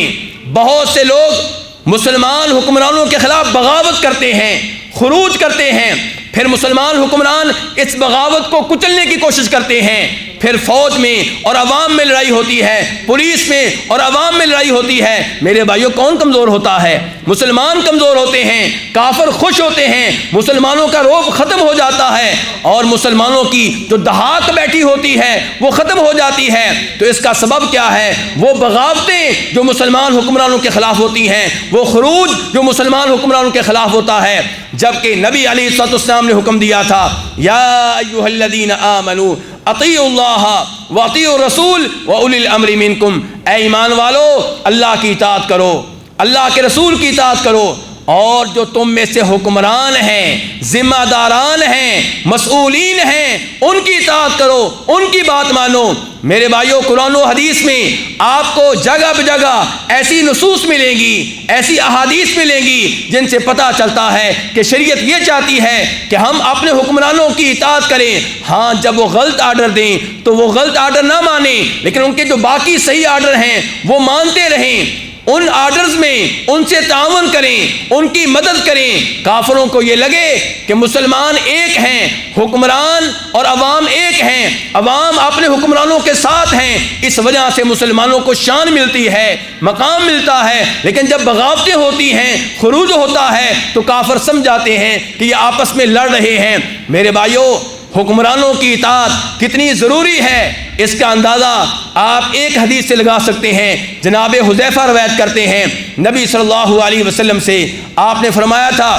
بہت سے لوگ مسلمان حکمرانوں کے خلاف بغاوت کرتے ہیں، خروج کرتے ہیں، پھر مسلمان حکمران اس بغاوت کو کچلنے کی کوشش کرتے ہیں، پھر فوج میں اور عوام میں لڑائی ہوتی ہے، پولیس میں اور عوام میں لڑائی ہوتی ہے۔ میرے بھائیوں، کون کمزور ہوتا ہے؟ مسلمان کمزور ہوتے ہیں، کافر خوش ہوتے ہیں، مسلمانوں کا رعب ختم ہو جاتا ہے، اور مسلمانوں کی جو دھاک بیٹھی ہوتی ہے وہ ختم ہو جاتی ہے۔ تو اس کا سبب کیا ہے؟ وہ بغاوتیں جو مسلمان حکمرانوں کے خلاف ہوتی ہیں، وہ خروج جو مسلمان حکمرانوں کے خلاف ہوتا ہے۔ جبکہ نبی علیہ الصلوۃ والسلام نے حکم دیا تھا، یا ایھا الذین آمنوا اطیعوا اللہ واطیعوا الرسول واولی الامر منکم، اے ایمان والو اللہ کی اطاعت کرو، اللہ کے رسول کی اطاعت کرو، اور جو تم میں سے حکمران ہیں، ذمہ داران ہیں، مسئولین ہیں، ان کی اطاعت کرو، ان کی بات مانو۔ میرے بھائیوں، قرآن و حدیث میں آپ کو جگہ بجگہ ایسی نصوص ملیں گی، ایسی احادیث ملیں گی جن سے پتہ چلتا ہے کہ شریعت یہ چاہتی ہے کہ ہم اپنے حکمرانوں کی اطاعت کریں۔ ہاں، جب وہ غلط آرڈر دیں تو وہ غلط آرڈر نہ مانیں، لیکن ان کے جو باقی صحیح آرڈر ہیں وہ مانتے رہیں، ان آرڈرز میں ان سے تعاون کریں، ان کی مدد کریں۔ کافروں کو یہ لگے کہ مسلمان ایک ہیں، حکمران اور عوام ایک ہیں، عوام اپنے حکمرانوں کے ساتھ ہیں، اس وجہ سے مسلمانوں کو شان ملتی ہے، مقام ملتا ہے۔ لیکن جب بغاوتیں ہوتی ہیں، خروج ہوتا ہے، تو کافر سمجھاتے ہیں کہ یہ آپس میں لڑ رہے ہیں۔ میرے بھائیوں، حکمرانوں کی اطاعت کتنی ضروری ہے، اس کا اندازہ آپ ایک حدیث سے لگا سکتے ہیں۔ جناب حذیفہ روایت کرتے ہیں، نبی صلی اللہ علیہ وسلم سے آپ نے فرمایا تھا،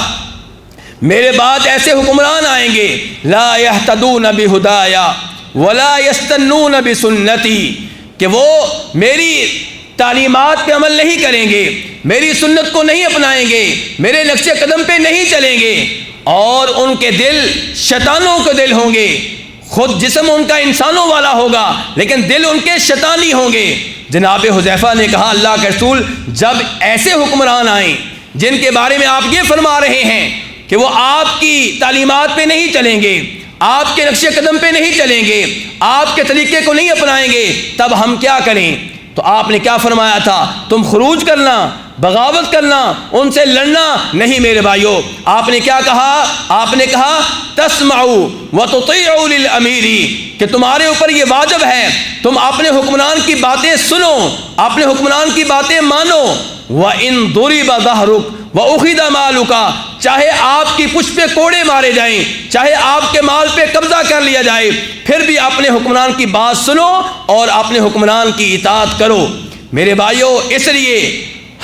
میرے بعد ایسے حکمران آئیں گے، لا یہتدون بہدایا ولا یستنون بسنتی، کہ وہ میری تعلیمات پہ عمل نہیں کریں گے، میری سنت کو نہیں اپنائیں گے، میرے نقش قدم پہ نہیں چلیں گے، اور ان کے دل شیطانوں کے دل ہوں گے۔ خود جسم ان کا انسانوں والا ہوگا، لیکن دل ان کے شیطانی ہوں گے۔ جناب حذیفہ نے کہا، اللہ کے رسول، جب ایسے حکمران آئیں جن کے بارے میں آپ یہ فرما رہے ہیں کہ وہ آپ کی تعلیمات پہ نہیں چلیں گے، آپ کے نقش قدم پہ نہیں چلیں گے، آپ کے طریقے کو نہیں اپنائیں گے، تب ہم کیا کریں؟ تو آپ نے کیا فرمایا تھا؟ تم خروج کرنا، بغاوت کرنا، ان سے لڑنا نہیں۔ میرے بھائیوں، آپ نے کیا کہا؟ آپ نے کہا تسمعوا وتطیعوا للامیر، کہ تمہارے اوپر یہ واجب ہے تم اپنے حکمران کی باتیں سنو، اپنے حکمران کی باتیں مانو۔ وَإِن ضُرِبَ ظَهْرُكَ وَأُخِذَ مَالُكَ، چاہے آپ کی پشت پہ کوڑے مارے جائیں، چاہے آپ کے مال پہ قبضہ کر لیا جائے، پھر بھی اپنے حکمران کی بات سنو اور اپنے حکمران کی اطاعت کرو۔ میرے بھائیوں، اس لیے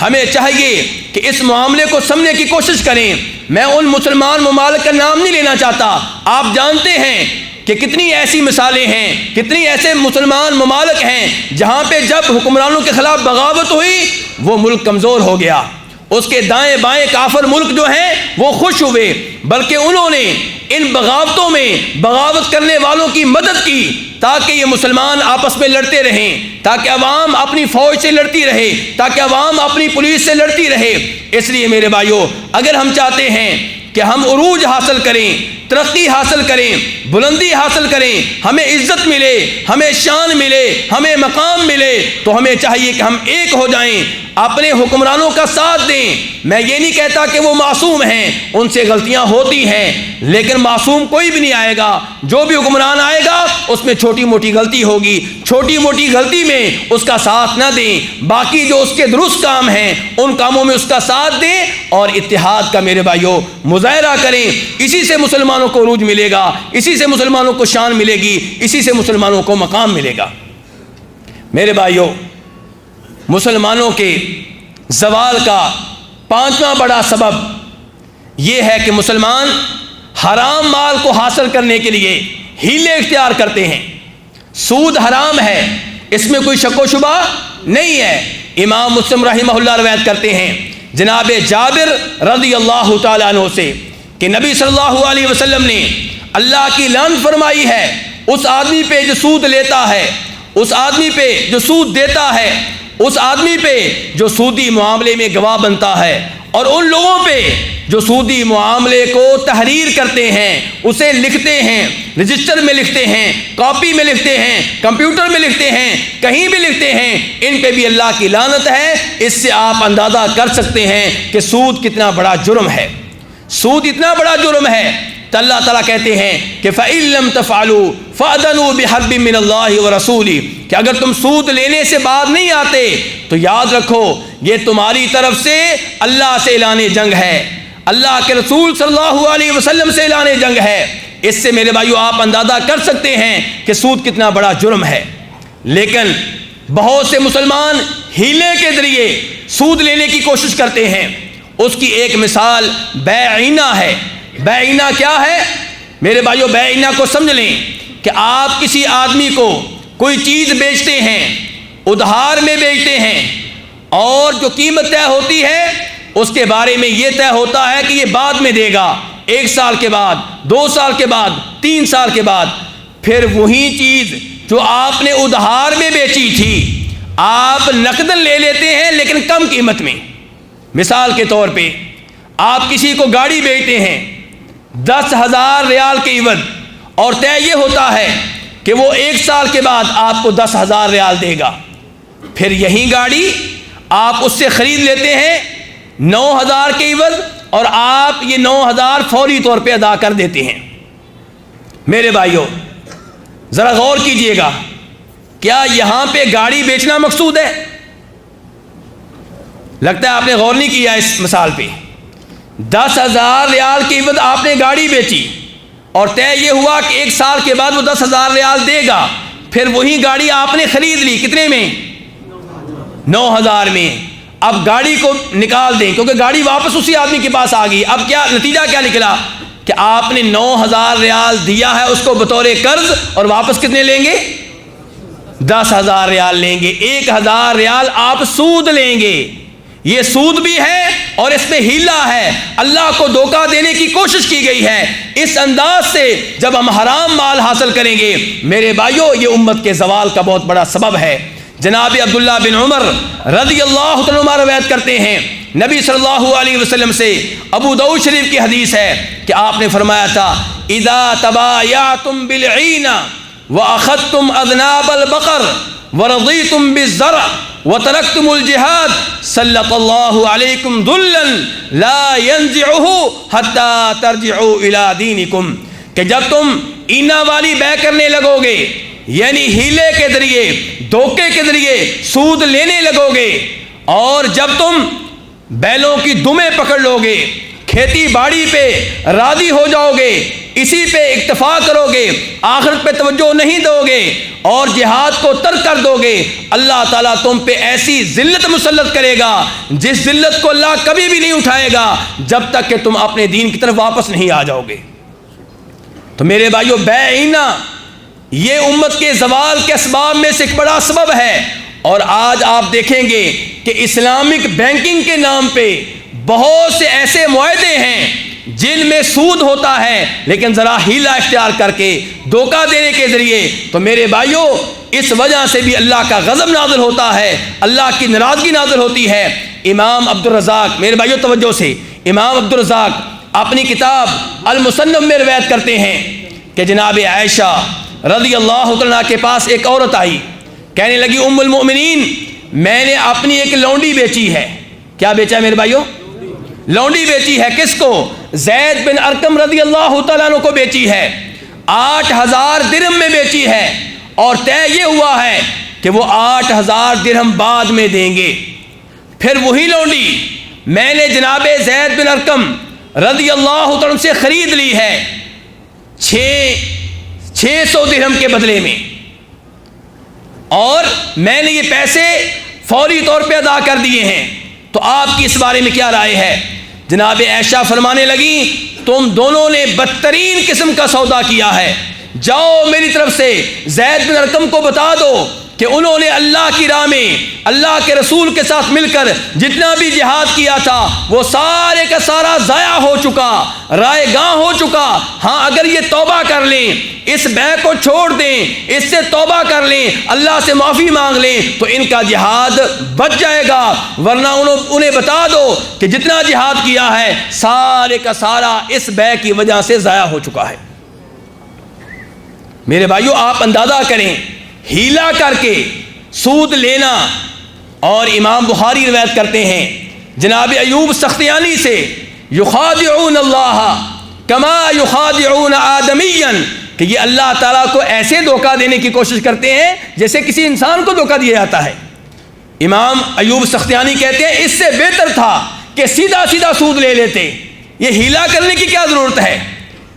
ہمیں چاہیے کہ اس معاملے کو سمجھنے کی کوشش کریں۔ میں ان مسلمان ممالک کا نام نہیں لینا چاہتا، آپ جانتے ہیں کہ کتنی ایسی مثالیں ہیں، کتنی ایسے مسلمان ممالک ہیں جہاں پہ جب حکمرانوں کے خلاف بغاوت ہوئی وہ ملک کمزور ہو گیا، اس کے دائیں بائیں کافر ملک جو ہیں وہ خوش ہوئے، بلکہ انہوں نے ان بغاوتوں میں بغاوت کرنے والوں کی مدد کی تاکہ یہ مسلمان آپس میں لڑتے رہیں، تاکہ عوام اپنی فوج سے لڑتی رہے، تاکہ عوام اپنی پولیس سے لڑتی رہے۔ اس لیے میرے بھائیوں، اگر ہم چاہتے ہیں کہ ہم عروج حاصل کریں، ترقی حاصل کریں، بلندی حاصل کریں، ہمیں عزت ملے، ہمیں شان ملے، ہمیں مقام ملے، تو ہمیں چاہیے کہ ہم ایک ہو جائیں، اپنے حکمرانوں کا ساتھ دیں۔ میں یہ نہیں کہتا کہ وہ معصوم ہیں، ان سے غلطیاں ہوتی ہیں، لیکن معصوم کوئی بھی نہیں آئے گا۔ جو بھی حکمران آئے گا اس میں چھوٹی موٹی غلطی ہوگی، چھوٹی موٹی غلطی میں اس کا ساتھ نہ دیں، باقی جو اس کے درست کام ہیں ان کاموں میں اس کا ساتھ دیں، اور اتحاد کا میرے بھائیوں مظاہرہ کریں۔ اسی سے مسلمانوں کو عروج ملے گا، اسی سے مسلمانوں کو شان ملے گی، اسی سے مسلمانوں کو مقام ملے گا۔ میرے بھائیوں، مسلمانوں کے زوال کا پانچواں بڑا سبب یہ ہے کہ مسلمان حرام مال کو حاصل کرنے کے لیے ہیلے اختیار کرتے ہیں۔ سود حرام ہے، اس میں کوئی شک و شبہ نہیں ہے۔ امام مسلم رحمہ اللہ روایت کرتے ہیں جناب جابر رضی اللہ تعالیٰ عنہ سے کہ نبی صلی اللہ علیہ وسلم نے اللہ کی لعنت فرمائی ہے اس آدمی پہ جو سود لیتا ہے، اس آدمی پہ جو سود دیتا ہے، اس آدمی پہ جو سودی معاملے میں گواہ بنتا ہے، اور ان لوگوں پہ جو سودی معاملے کو تحریر کرتے ہیں، اسے لکھتے ہیں، رجسٹر میں لکھتے ہیں، کاپی میں لکھتے ہیں، کمپیوٹر میں لکھتے ہیں، کہیں بھی لکھتے ہیں، ان پہ بھی اللہ کی لعنت ہے۔ اس سے آپ اندازہ کر سکتے ہیں کہ سود کتنا بڑا جرم ہے، سود اتنا بڑا جرم ہے۔ تو اللہ تعالیٰ کہتے ہیں کہ فَإِن لَّمْ تَفْعَلُوا فَأْذَنُوا بِحَرْبٍ مِّنَ اللَّهِ وَرَسُولِهِ، کہ اگر تم سود لینے سے باز نہیں آتے تو یاد رکھو یہ تمہاری طرف سے اللہ سے اعلان جنگ ہے، اللہ کے رسول صلی اللہ علیہ وسلم سے اعلان جنگ ہے۔ اس سے میرے بھائیو آپ اندازہ کر سکتے ہیں کہ سود کتنا بڑا جرم ہے۔ لیکن بہت سے مسلمان ہیلے کے ذریعے سود لینے کی کوشش کرتے ہیں۔ اس کی ایک مثال بیعینہ ہے۔ بیعینہ کیا ہے میرے بھائیو؟ بیعینہ کو سمجھ لیں کہ آپ کسی آدمی کو کوئی چیز بیچتے ہیں، ادھار میں بیچتے ہیں، اور جو قیمت طے ہوتی ہے اس کے بارے میں یہ طے ہوتا ہے کہ یہ بعد میں دے گا، 1 سال کے بعد، 2 سال کے بعد، 3 سال کے بعد۔ پھر وہی چیز جو آپ نے ادھار میں بیچی تھی آپ نقداً لے لیتے ہیں لیکن کم قیمت میں۔ مثال کے طور پہ آپ کسی کو گاڑی بیچتے ہیں 10,000 ریال کے عوض، اور طے یہ ہوتا ہے کہ وہ 1 سال کے بعد آپ کو 10,000 ریال دے گا۔ پھر یہی گاڑی آپ اس سے خرید لیتے ہیں 9,000 کے عوض، اور آپ یہ 9,000 فوری طور پہ ادا کر دیتے ہیں۔ میرے بھائیوں ذرا غور کیجئے گا، کیا یہاں پہ گاڑی بیچنا مقصود ہے؟ لگتا ہے آپ نے غور نہیں کیا اس مثال پہ۔ 10,000 ریال کے عوض آپ نے گاڑی بیچی، اور طے یہ ہوا کہ 1 سال کے بعد وہ 10,000 ریال دے گا۔ پھر وہی گاڑی آپ نے خرید لی، کتنے میں؟ 9,000 میں۔ اب گاڑی کو نکال دیں کیونکہ گاڑی واپس اسی آدمی کے پاس آ گئی۔ اب کیا نتیجہ کیا نکلا کہ آپ نے 9,000 ریال دیا ہے اس کو بطور قرض، اور واپس کتنے لیں گے؟ 10,000 ریال لیں گے۔ 1,000 ریال آپ سود لیں گے۔ یہ سود بھی ہے اور اس میں ہیلا ہے، اللہ کو دھوکہ دینے کی کوشش کی گئی ہے۔ اس انداز سے جب ہم حرام مال حاصل کریں گے میرے بھائیوں یہ امت کے زوال کا بہت بڑا سبب ہے۔ جناب عبداللہ بن عمر رضی اللہ عنہ روایت کرتے ہیں نبی صلی اللہ علیہ وسلم سے، ابو داؤد شریف کی حدیث ہے کہ آپ نے فرمایا تھا اذا تبایعتم بالعینہ واخذتم اذناب البقر ورضیتم بالزرع وترکتم الجہاد سلط اللہ علیکم ذلا لا ينزعه حتی ترجعوا الی دینکم، کہ جب تم اینا والی بے کرنے لگو گے، یعنی ہیلے کے ذریعے، دھوکے کے ذریعے سود لینے لگو گے، اور جب تم بیلوں کی دمیں پکڑ لو گے، کھیتی باڑی پہ راضی ہو جاؤ گے، اسی پہ اکتفا کرو گے، آخرت پہ توجہ نہیں دو گے اور جہاد کو ترک کر دو گے، اللہ تعالیٰ تم پہ ایسی ذلت مسلط کرے گا جس ذلت کو اللہ کبھی بھی نہیں اٹھائے گا جب تک کہ تم اپنے دین کی طرف واپس نہیں آ جاؤ گے۔ تو میرے بھائیو بیعینہ یہ امت کے زوال کے اسباب میں سے ایک بڑا سبب ہے، اور آج آپ دیکھیں گے کہ اسلامک بینکنگ کے نام پہ بہت سے ایسے معاہدے ہیں جن میں سود ہوتا ہے، لیکن ذرا ہیلا اختیار کر کے دھوکہ دینے کے ذریعے۔ تو میرے بھائیوں اس وجہ سے بھی اللہ کا غضب نازل ہوتا ہے، اللہ کی ناراضگی نازل ہوتی ہے۔ امام عبدالرزاق، میرے بھائیوں توجہ سے، امام عبدالرزاق اپنی کتاب المصنف میں روایت کرتے ہیں کہ جناب عائشہ رضی اللہ عنہ کے پاس ایک عورت آئی، کہنے لگی ام المؤمنین میں نے اپنی ایک لونڈی بیچی ہے۔ کیا بیچا ہے میرے بھائیوں؟ لونڈی بیچی ہے۔ کس کو؟ زید بن ارقم رضی اللہ تعالیٰ عنہ کو بیچی ہے، 8,000 درہم میں بیچی ہے، اور طے یہ ہوا ہے کہ وہ 8,000 درہم بعد میں دیں گے۔ پھر وہی لونڈی میں نے جناب زید بن ارقم رضی اللہ تعالیٰ عنہ سے خرید لی ہے 600 درہم کے بدلے میں، اور میں نے یہ پیسے فوری طور پہ ادا کر دیے ہیں۔ تو آپ کی اس بارے میں کیا رائے ہے؟ جناب عائشہ فرمانے لگی تم دونوں نے بدترین قسم کا سودا کیا ہے. جاؤ میری طرف سے زید بن ارقم کو بتا دو کہ انہوں نے اللہ کی راہ میں اللہ کے رسول کے ساتھ مل کر جتنا بھی جہاد کیا تھا وہ سارے کا سارا ضائع ہو چکا، رائے گاں ہو چکا. ہاں اگر یہ توبہ کر لیں، اس بیع کو چھوڑ دیں، اس سے توبہ کر لیں، اللہ سے معافی مانگ لیں تو ان کا جہاد بچ جائے گا. ورنہ انہیں بتا دو کہ جتنا جہاد کیا ہے سارے کا سارا اس بیع کی وجہ سے ضائع ہو چکا ہے. میرے بھائیو، آپ اندازہ کریں، ہیلا کر کے سود لینا. اور امام بخاری روایت کرتے ہیں جناب ایوب سختیانی سے، یخادعون اللہ کما یخادعون آدمیا، کہ یہ اللہ تعالیٰ کو ایسے دھوکہ دینے کی کوشش کرتے ہیں جیسے کسی انسان کو دھوکہ دیا جاتا ہے. امام ایوب سختیانی کہتے ہیں اس سے بہتر تھا کہ سیدھا سیدھا سود لے لیتے. یہ ہیلا کرنے کی کیا ضرورت ہے؟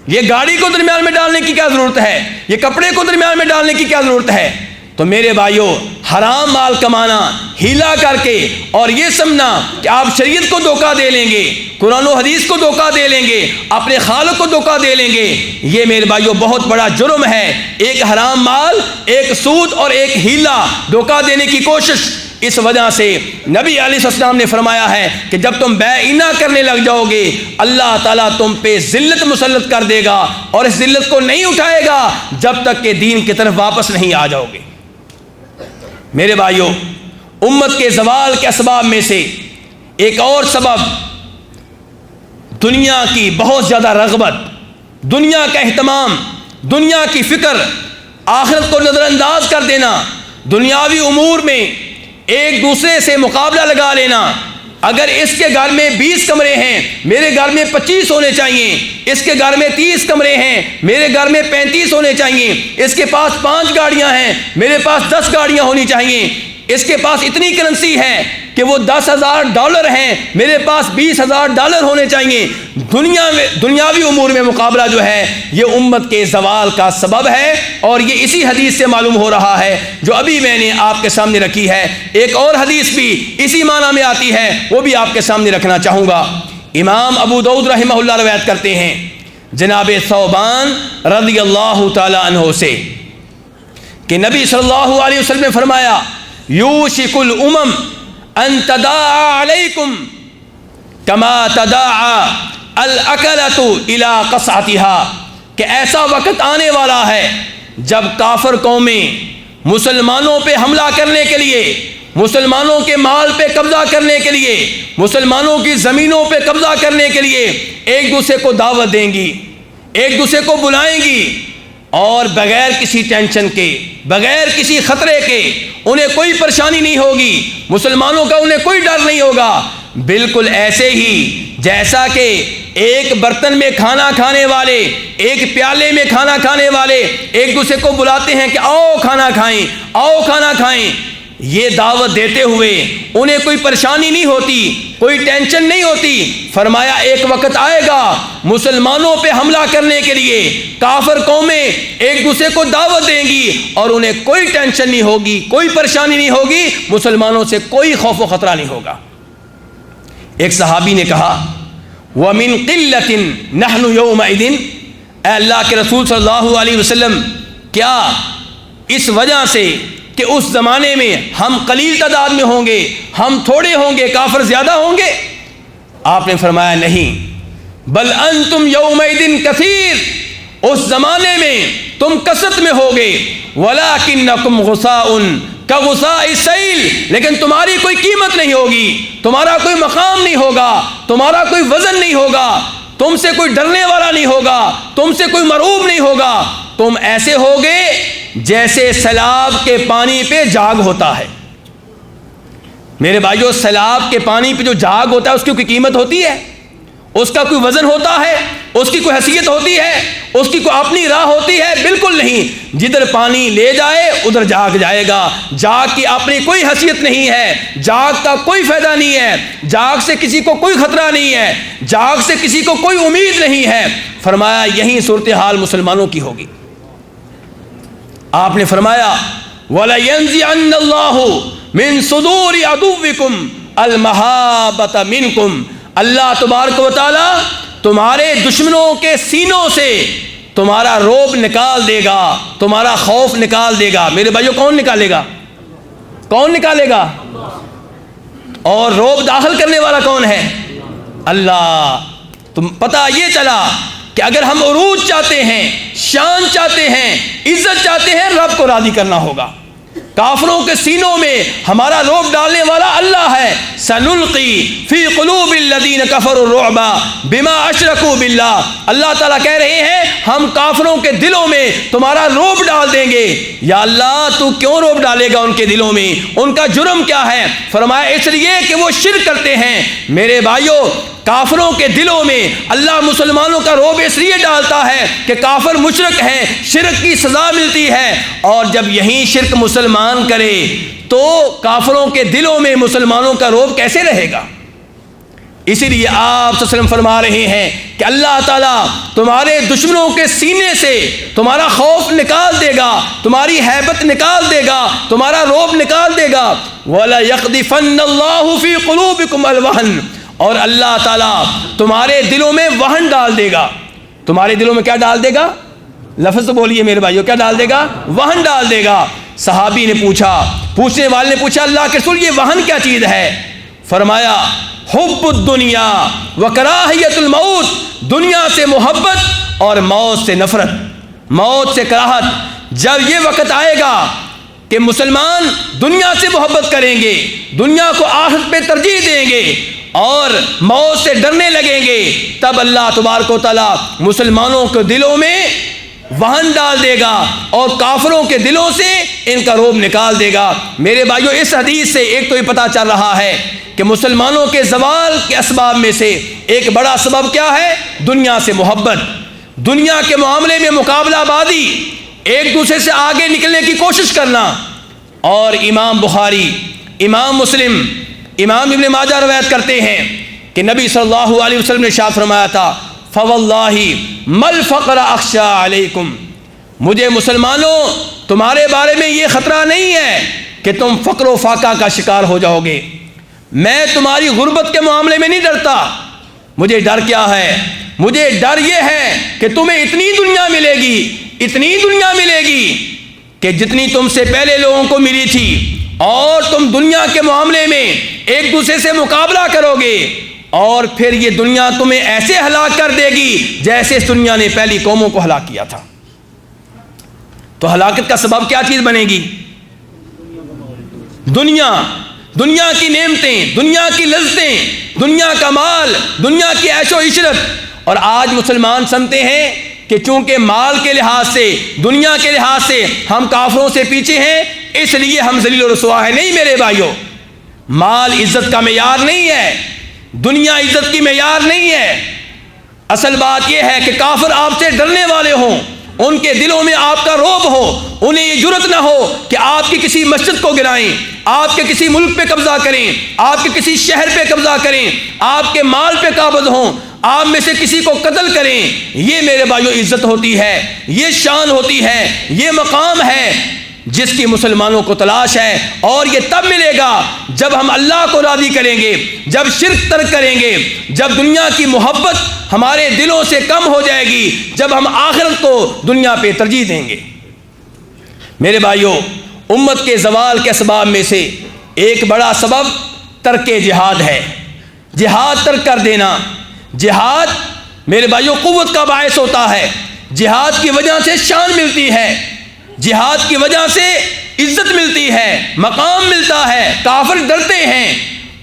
یہ گاڑی کو درمیان میں ڈالنے کی کیا ضرورت ہے؟ یہ کپڑے کو درمیان میں ڈالنے کی کیا ضرورت ہے؟ تو میرے بھائیوں، حرام مال کمانا ہیلا کر کے اور یہ سمجھنا کہ آپ شریعت کو دھوکہ دے لیں گے، قرآن و حدیث کو دھوکہ دے لیں گے، اپنے خالق کو دھوکہ دے لیں گے، یہ میرے بھائیوں بہت بڑا جرم ہے. ایک حرام مال، ایک سود اور ایک ہیلا، دھوکہ دینے کی کوشش. اس وجہ سے نبی علیہ السلام نے فرمایا ہے کہ جب تم بیع نہ کرنے لگ جاؤ گے اللہ تعالیٰ تم پہ ذلت مسلط کر دے گا، اور اس ذلت کو نہیں اٹھائے گا جب تک کہ دین کی طرف واپس نہیں آ جاؤ گے. میرے بھائیوں، امت کے زوال کے اسباب میں سے ایک اور سبب دنیا کی بہت زیادہ رغبت، دنیا کا اہتمام، دنیا کی فکر، آخرت کو نظر انداز کر دینا، دنیاوی امور میں ایک دوسرے سے مقابلہ لگا لینا. اگر اس کے گھر میں 20 کمرے ہیں میرے گھر میں 25 ہونے چاہیے، اس کے گھر میں 30 کمرے ہیں میرے گھر میں 35 ہونے چاہیے، اس کے پاس 5 گاڑیاں ہیں میرے پاس 10 گاڑیاں ہونی چاہیے، اس کے پاس اتنی کرنسی ہے کہ وہ $10,000 ہیں میرے پاس $20,000 ہونے چاہیے. دنیاوی امور میں مقابلہ جو ہے یہ امت کے زوال کا سبب ہے، اور یہ اسی حدیث سے معلوم ہو رہا ہے جو ابھی میں نے آپ کے سامنے رکھی ہے. ایک اور حدیث بھی اسی معنی میں آتی ہے، وہ بھی آپ کے سامنے رکھنا چاہوں گا. امام ابو داؤد رحمہ اللہ روایت کرتے ہیں جناب ثوبان رضی اللہ تعالی عنہ سے کہ نبی صلی اللہ علیہ وسلم نے فرمایا یوشک الامم ان تداعى علیکم کما تداعى الاکلۃ الی قصعتها، کہ ایسا وقت آنے والا ہے جب کافر قومیں مسلمانوں پہ حملہ کرنے کے لیے، مسلمانوں کے مال پہ قبضہ کرنے کے لیے، مسلمانوں کی زمینوں پہ قبضہ کرنے کے لیے ایک دوسرے کو دعوت دیں گی، ایک دوسرے کو بلائیں گی، اور بغیر کسی ٹینشن کے، بغیر کسی خطرے کے، انہیں کوئی پریشانی نہیں ہوگی، مسلمانوں کا انہیں کوئی ڈر نہیں ہوگا. بالکل ایسے ہی جیسا کہ ایک برتن میں کھانا کھانے والے، ایک پیالے میں کھانا کھانے والے ایک دوسرے کو بلاتے ہیں کہ آؤ کھانا کھائیں، آؤ کھانا کھائیں، یہ دعوت دیتے ہوئے انہیں کوئی پریشانی نہیں ہوتی، کوئی ٹینشن نہیں ہوتی. فرمایا ایک وقت آئے گا مسلمانوں پہ حملہ کرنے کے لیے کافر قومیں ایک دوسرے کو دعوت دیں گی اور انہیں کوئی ٹینشن نہیں ہوگی، کوئی پریشانی نہیں ہوگی، مسلمانوں سے کوئی خوف و خطرہ نہیں ہوگا. ایک صحابی نے کہا وَمِن قِلَّةٍ نَحْنُ يَوْمَئِذٍ، اے اللہ کے رسول صلی اللہ علیہ وسلم، کیا اس وجہ سے کہ اس زمانے میں ہم قلیل تعداد میں ہوں گے، ہم تھوڑے ہوں گے، کافر زیادہ ہوں گے؟ آپ نے فرمایا نہیں، بل انتم یومئذ کثیر، اس زمانے میں تم کثرت میں ہوگے، ولکنکم غثاء کغثاء السیل، لیکن تمہاری کوئی قیمت نہیں ہوگی، تمہارا کوئی مقام نہیں ہوگا، تمہارا کوئی وزن نہیں ہوگا، تم سے کوئی ڈرنے والا نہیں ہوگا، تم سے کوئی مرعوب نہیں ہوگا، تم ایسے ہوگے جیسے سیلاب کے پانی پہ جاگ ہوتا ہے. میرے بھائیو، سیلاب کے پانی پہ جو جاگ ہوتا ہے اس کی کوئی قیمت ہوتی ہے؟ اس کا کوئی وزن ہوتا ہے؟ اس کی کوئی حیثیت ہوتی ہے؟ اس کی کوئی اپنی راہ ہوتی ہے؟ بالکل نہیں. جدھر پانی لے جائے ادھر جاگ جائے گا. جاگ کی اپنی کوئی حیثیت نہیں ہے، جاگ کا کوئی فائدہ نہیں ہے، جاگ سے کسی کو کوئی خطرہ نہیں ہے، جاگ سے کسی کو کوئی امید نہیں ہے. فرمایا یہی صورتحال مسلمانوں کی ہوگی. آپ نے فرمایا وَلَيَنزِعَنَّ اللَّهُ مِن صُدُورِ عَدُوِّكُمْ الْمَحَابَّةَ مِنْكُمْ، اللہ تبارک و تعالی تمہارے دشمنوں کے سینوں سے تمہارا روب نکال دے گا، تمہارا خوف نکال دے گا۔ میرے بھائیو کون نکالے گا؟ کون نکالے گا؟ اور روب داخل کرنے والا کون ہے؟ اللہ۔ تم پتہ یہ چلا کہ اگر ہم عروج چاہتے ہیں، شان چاہتے ہیں، عزت چاہتے ہیں، رب کو راضی کرنا ہوگا۔ کافروں کے سینوں میں ہمارا روب ڈالنے والا اللہ ہے۔ سنلقی فی قلوب الذین کفروا الرعب بما اشرکوا باللہ۔ اللہ تعالیٰ کہہ رہے ہیں ہم کافروں کے دلوں میں تمہارا روب ڈال دیں گے۔ یا اللہ تو کیوں روب ڈالے گا ان کے دلوں میں؟ ان کا جرم کیا ہے؟ فرمایا اس لیے کہ وہ شرک کرتے ہیں۔ میرے بھائیوں کافروں کے دلوں میں اللہ مسلمانوں کا روب اس لیے ڈالتا ہے کہ کافر مشرک ہیں، شرک کی سزا ملتی ہے، اور جب یہی شرک مسلمان کرے تو کافروں کے دلوں میں مسلمانوں کا روب کیسے رہے گا؟ اسی لیے آپ صلی اللہ علیہ وسلم فرما رہے ہیں کہ اللہ تعالیٰ تمہارے دشمنوں کے سینے سے تمہارا خوف نکال دے گا، تمہاری ہیبت نکال دے گا، تمہارا روب نکال دے گا۔ وَلَيَقْذِفَنَّ اللَّهُ فِي قُلُوبِكُمُ الْوَهْنَ، اور اللہ تعالیٰ تمہارے دلوں میں وہن ڈال دے گا۔ تمہارے دلوں میں کیا ڈال دے گا؟ لفظ بولیے میرے بھائیو، کیا ڈال دے گا؟ وہن ڈال دے گا۔ صحابی نے پوچھنے والے نے پوچھا اللہ کے رسول یہ وہن کیا چیز ہے؟ فرمایا حب الدنیا وکراہیت الموت، دنیا سے محبت اور موت سے نفرت، موت سے کراہت۔ جب یہ وقت آئے گا کہ مسلمان دنیا سے محبت کریں گے، دنیا کو آخرت پہ ترجیح دیں گے اور موت سے ڈرنے لگیں گے، تب اللہ تبارک و تعالیٰ مسلمانوں کے دلوں میں وہن ڈال دے گا اور کافروں کے دلوں سے ان کا روب نکال دے گا۔ میرے بھائیو اس حدیث سے ایک تو یہ پتہ چل رہا ہے کہ مسلمانوں کے زوال کے اسباب میں سے ایک بڑا سبب کیا ہے؟ دنیا سے محبت، دنیا کے معاملے میں مقابلہ بازی، ایک دوسرے سے آگے نکلنے کی کوشش کرنا۔ اور امام بخاری، امام مسلم، امام ابن ماجہ روایت کرتے ہیں کہ نبی صلی اللہ علیہ وسلم نے ارشاد فرمایا تھا فواللہ مل فقر اخشا علیکم، مجھے مسلمانوں تمہارے بارے میں یہ خطرہ نہیں ہے کہ تم فقر و فاقہ کا شکار ہو جاؤ گے، میں تمہاری غربت کے معاملے میں نہیں ڈرتا۔ مجھے ڈر کیا ہے؟ مجھے ڈر یہ ہے کہ تمہیں اتنی دنیا ملے گی، اتنی دنیا ملے گی کہ جتنی تم سے پہلے لوگوں کو ملی تھی، اور تم دنیا کے معاملے میں ایک دوسرے سے مقابلہ کرو گے، اور پھر یہ دنیا تمہیں ایسے ہلاک کر دے گی جیسے اس دنیا نے پہلی قوموں کو ہلاک کیا تھا۔ تو ہلاکت کا سبب کیا چیز بنے گی؟ دنیا، دنیا کی نعمتیں، دنیا کی لذتیں، دنیا کا مال، دنیا کی عیش و عشرت۔ اور آج مسلمان سمجھتے ہیں کہ چونکہ مال کے لحاظ سے، دنیا کے لحاظ سے ہم کافروں سے پیچھے ہیں، اس لیے ہم ذلیل و رسوا ہیں۔ نہیں میرے بھائیوں، مال عزت کا معیار نہیں ہے، دنیا عزت کی معیار نہیں ہے۔ اصل بات یہ ہے کہ کافر آپ سے ڈرنے والے ہوں، ان کے دلوں میں آپ کا روب ہو، انہیں یہ جرت نہ ہو کہ آپ کی کسی مسجد کو گرائیں، آپ کے کسی ملک پہ قبضہ کریں، آپ کے کسی شہر پہ قبضہ کریں، آپ کے مال پہ قابض ہوں، آپ میں سے کسی کو قتل کریں۔ یہ میرے بھائیو عزت ہوتی ہے، یہ شان ہوتی ہے، یہ مقام ہے جس کی مسلمانوں کو تلاش ہے، اور یہ تب ملے گا جب ہم اللہ کو راضی کریں گے، جب شرک ترک کریں گے، جب دنیا کی محبت ہمارے دلوں سے کم ہو جائے گی، جب ہم آخرت کو دنیا پہ ترجیح دیں گے۔ میرے بھائیو امت کے زوال کے اسباب میں سے ایک بڑا سبب ترک جہاد ہے، جہاد ترک کر دینا۔ جہاد میرے بھائیو قوت کا باعث ہوتا ہے، جہاد کی وجہ سے شان ملتی ہے، جہاد کی وجہ سے عزت ملتی ہے، مقام ملتا ہے، کافر ڈرتے ہیں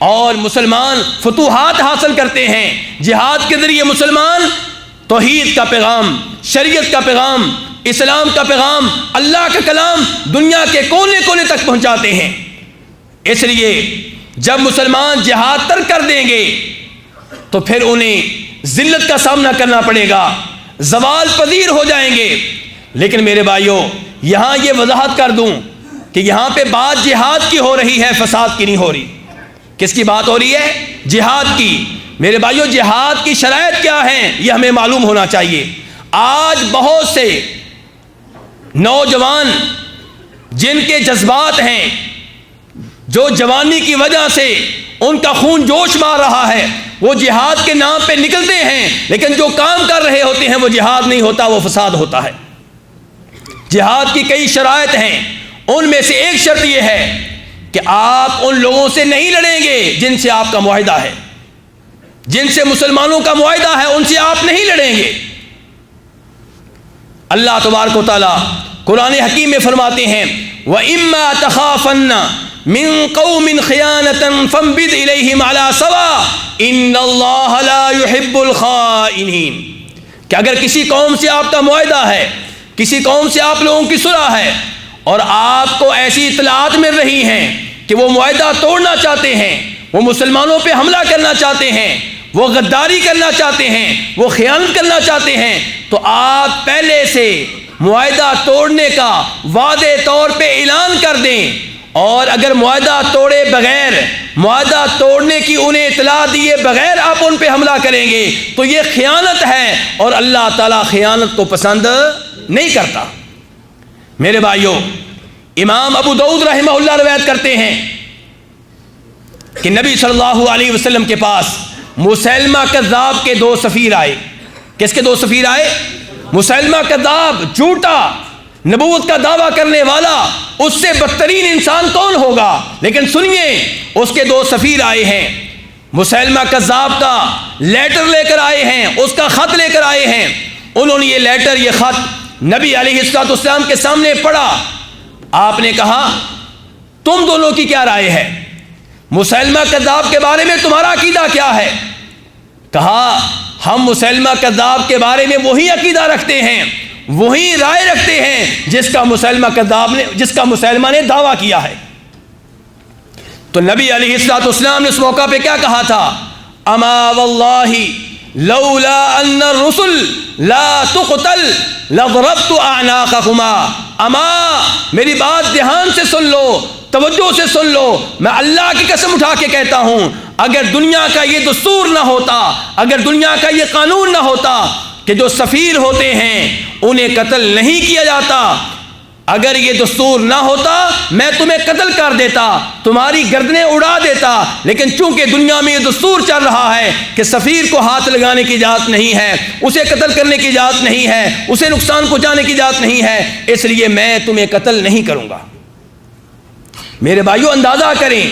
اور مسلمان فتوحات حاصل کرتے ہیں۔ جہاد کے ذریعے مسلمان توحید کا پیغام، شریعت کا پیغام، اسلام کا پیغام، اللہ کا کلام دنیا کے کونے کونے تک پہنچاتے ہیں۔ اس لیے جب مسلمان جہاد ترک کر دیں گے تو پھر انہیں ذلت کا سامنا کرنا پڑے گا، زوال پذیر ہو جائیں گے۔ لیکن میرے بھائیوں یہاں یہ وضاحت کر دوں کہ یہاں پہ بات جہاد کی ہو رہی ہے، فساد کی نہیں ہو رہی۔ کس کی بات ہو رہی ہے؟ جہاد کی۔ میرے بھائیوں جہاد کی شرائط کیا ہیں یہ ہمیں معلوم ہونا چاہیے۔ آج بہت سے نوجوان جن کے جذبات ہیں، جو جوانی کی وجہ سے ان کا خون جوش مار رہا ہے، وہ جہاد کے نام پہ نکلتے ہیں، لیکن جو کام کر رہے ہوتے ہیں وہ جہاد نہیں ہوتا، وہ فساد ہوتا ہے۔ جہاد کی کئی شرائط ہیں، ان میں سے ایک شرط یہ ہے کہ آپ ان لوگوں سے نہیں لڑیں گے جن سے آپ کا معاہدہ ہے، جن سے مسلمانوں کا معاہدہ ہے ان سے آپ نہیں لڑیں گے۔ اللہ تبارک و تعالیٰ قرآن حکیم میں فرماتے ہیں وَإِمَّا تَخَافَنَّ مِن قَوْمٍ خِيَانَةً فَانبِذْ إِلَيْهِمْ عَلَى سَوَاءٍ إِنَّ اللَّهَ لَا يُحِبُّ الْخَائِنِينَ کہ اگر کسی قوم سے آپ کا معاہدہ ہے، کسی قوم سے آپ لوگوں کی صلح ہے، اور آپ کو ایسی اطلاعات مل رہی ہیں کہ وہ معاہدہ توڑنا چاہتے ہیں، وہ مسلمانوں پہ حملہ کرنا چاہتے ہیں، وہ غداری کرنا چاہتے ہیں، وہ خیانت کرنا چاہتے ہیں، تو آپ پہلے سے معاہدہ توڑنے کا واضح طور پہ اعلان کر دیں۔ اور اگر معاہدہ توڑے بغیر، معاہدہ توڑنے کی انہیں اطلاع دیے بغیر آپ ان پہ حملہ کریں گے تو یہ خیانت ہے، اور اللہ تعالیٰ خیانت کو پسند نہیں کرتا۔ میرے بھائیوں، امام ابو داؤد رحمہ اللہ روایت کرتے ہیں کہ نبی صلی اللہ علیہ وسلم کے پاس مسیلمہ کذاب کے 2 سفیر آئے۔ کس کے 2 سفیر آئے؟ مسیلمہ کذاب، جھوٹا، نبوت کا دعویٰ کرنے والا، اس سے بدترین انسان کون ہوگا؟ لیکن سنیے، اس کے 2 سفیر آئے ہیں، مسیلمہ کذاب کا لیٹر لے کر آئے ہیں، اس کا خط لے کر آئے ہیں۔ انہوں نے یہ لیٹر، یہ خط نبی علیہ السلام کے سامنے پڑھا۔ آپ نے کہا تم دونوں کی کیا رائے ہے؟ مسیلمہ کذاب کے بارے میں تمہارا عقیدہ کیا ہے؟ کہا ہم مسیلمہ کذاب کے بارے میں وہی عقیدہ رکھتے ہیں، وہی رائے رکھتے ہیں جس کا مسیلمہ نے دعویٰ کیا ہے۔ تو نبی علیہ السلام نے اس موقع پہ کیا کہا تھا؟ اما واللہ لولا ان الرسل لا تقتل لضربت اعناقهما۔ اما، میری بات دھیان سے سن لو، توجہ سے سن لو، میں اللہ کی قسم اٹھا کے کہتا ہوں، اگر دنیا کا یہ دستور نہ ہوتا، اگر دنیا کا یہ قانون نہ ہوتا کہ جو سفیر ہوتے ہیں انہیں قتل نہیں کیا جاتا، اگر یہ دستور نہ ہوتا میں تمہیں قتل کر دیتا، تمہاری گردنیں اڑا دیتا، لیکن چونکہ دنیا میں یہ دستور چل رہا ہے کہ سفیر کو ہاتھ لگانے کی اجازت نہیں ہے، اسے قتل کرنے کی اجازت نہیں ہے، اسے نقصان پہنچانے کی اجازت نہیں ہے، اس لیے میں تمہیں قتل نہیں کروں گا۔ میرے بھائیو، اندازہ کریں،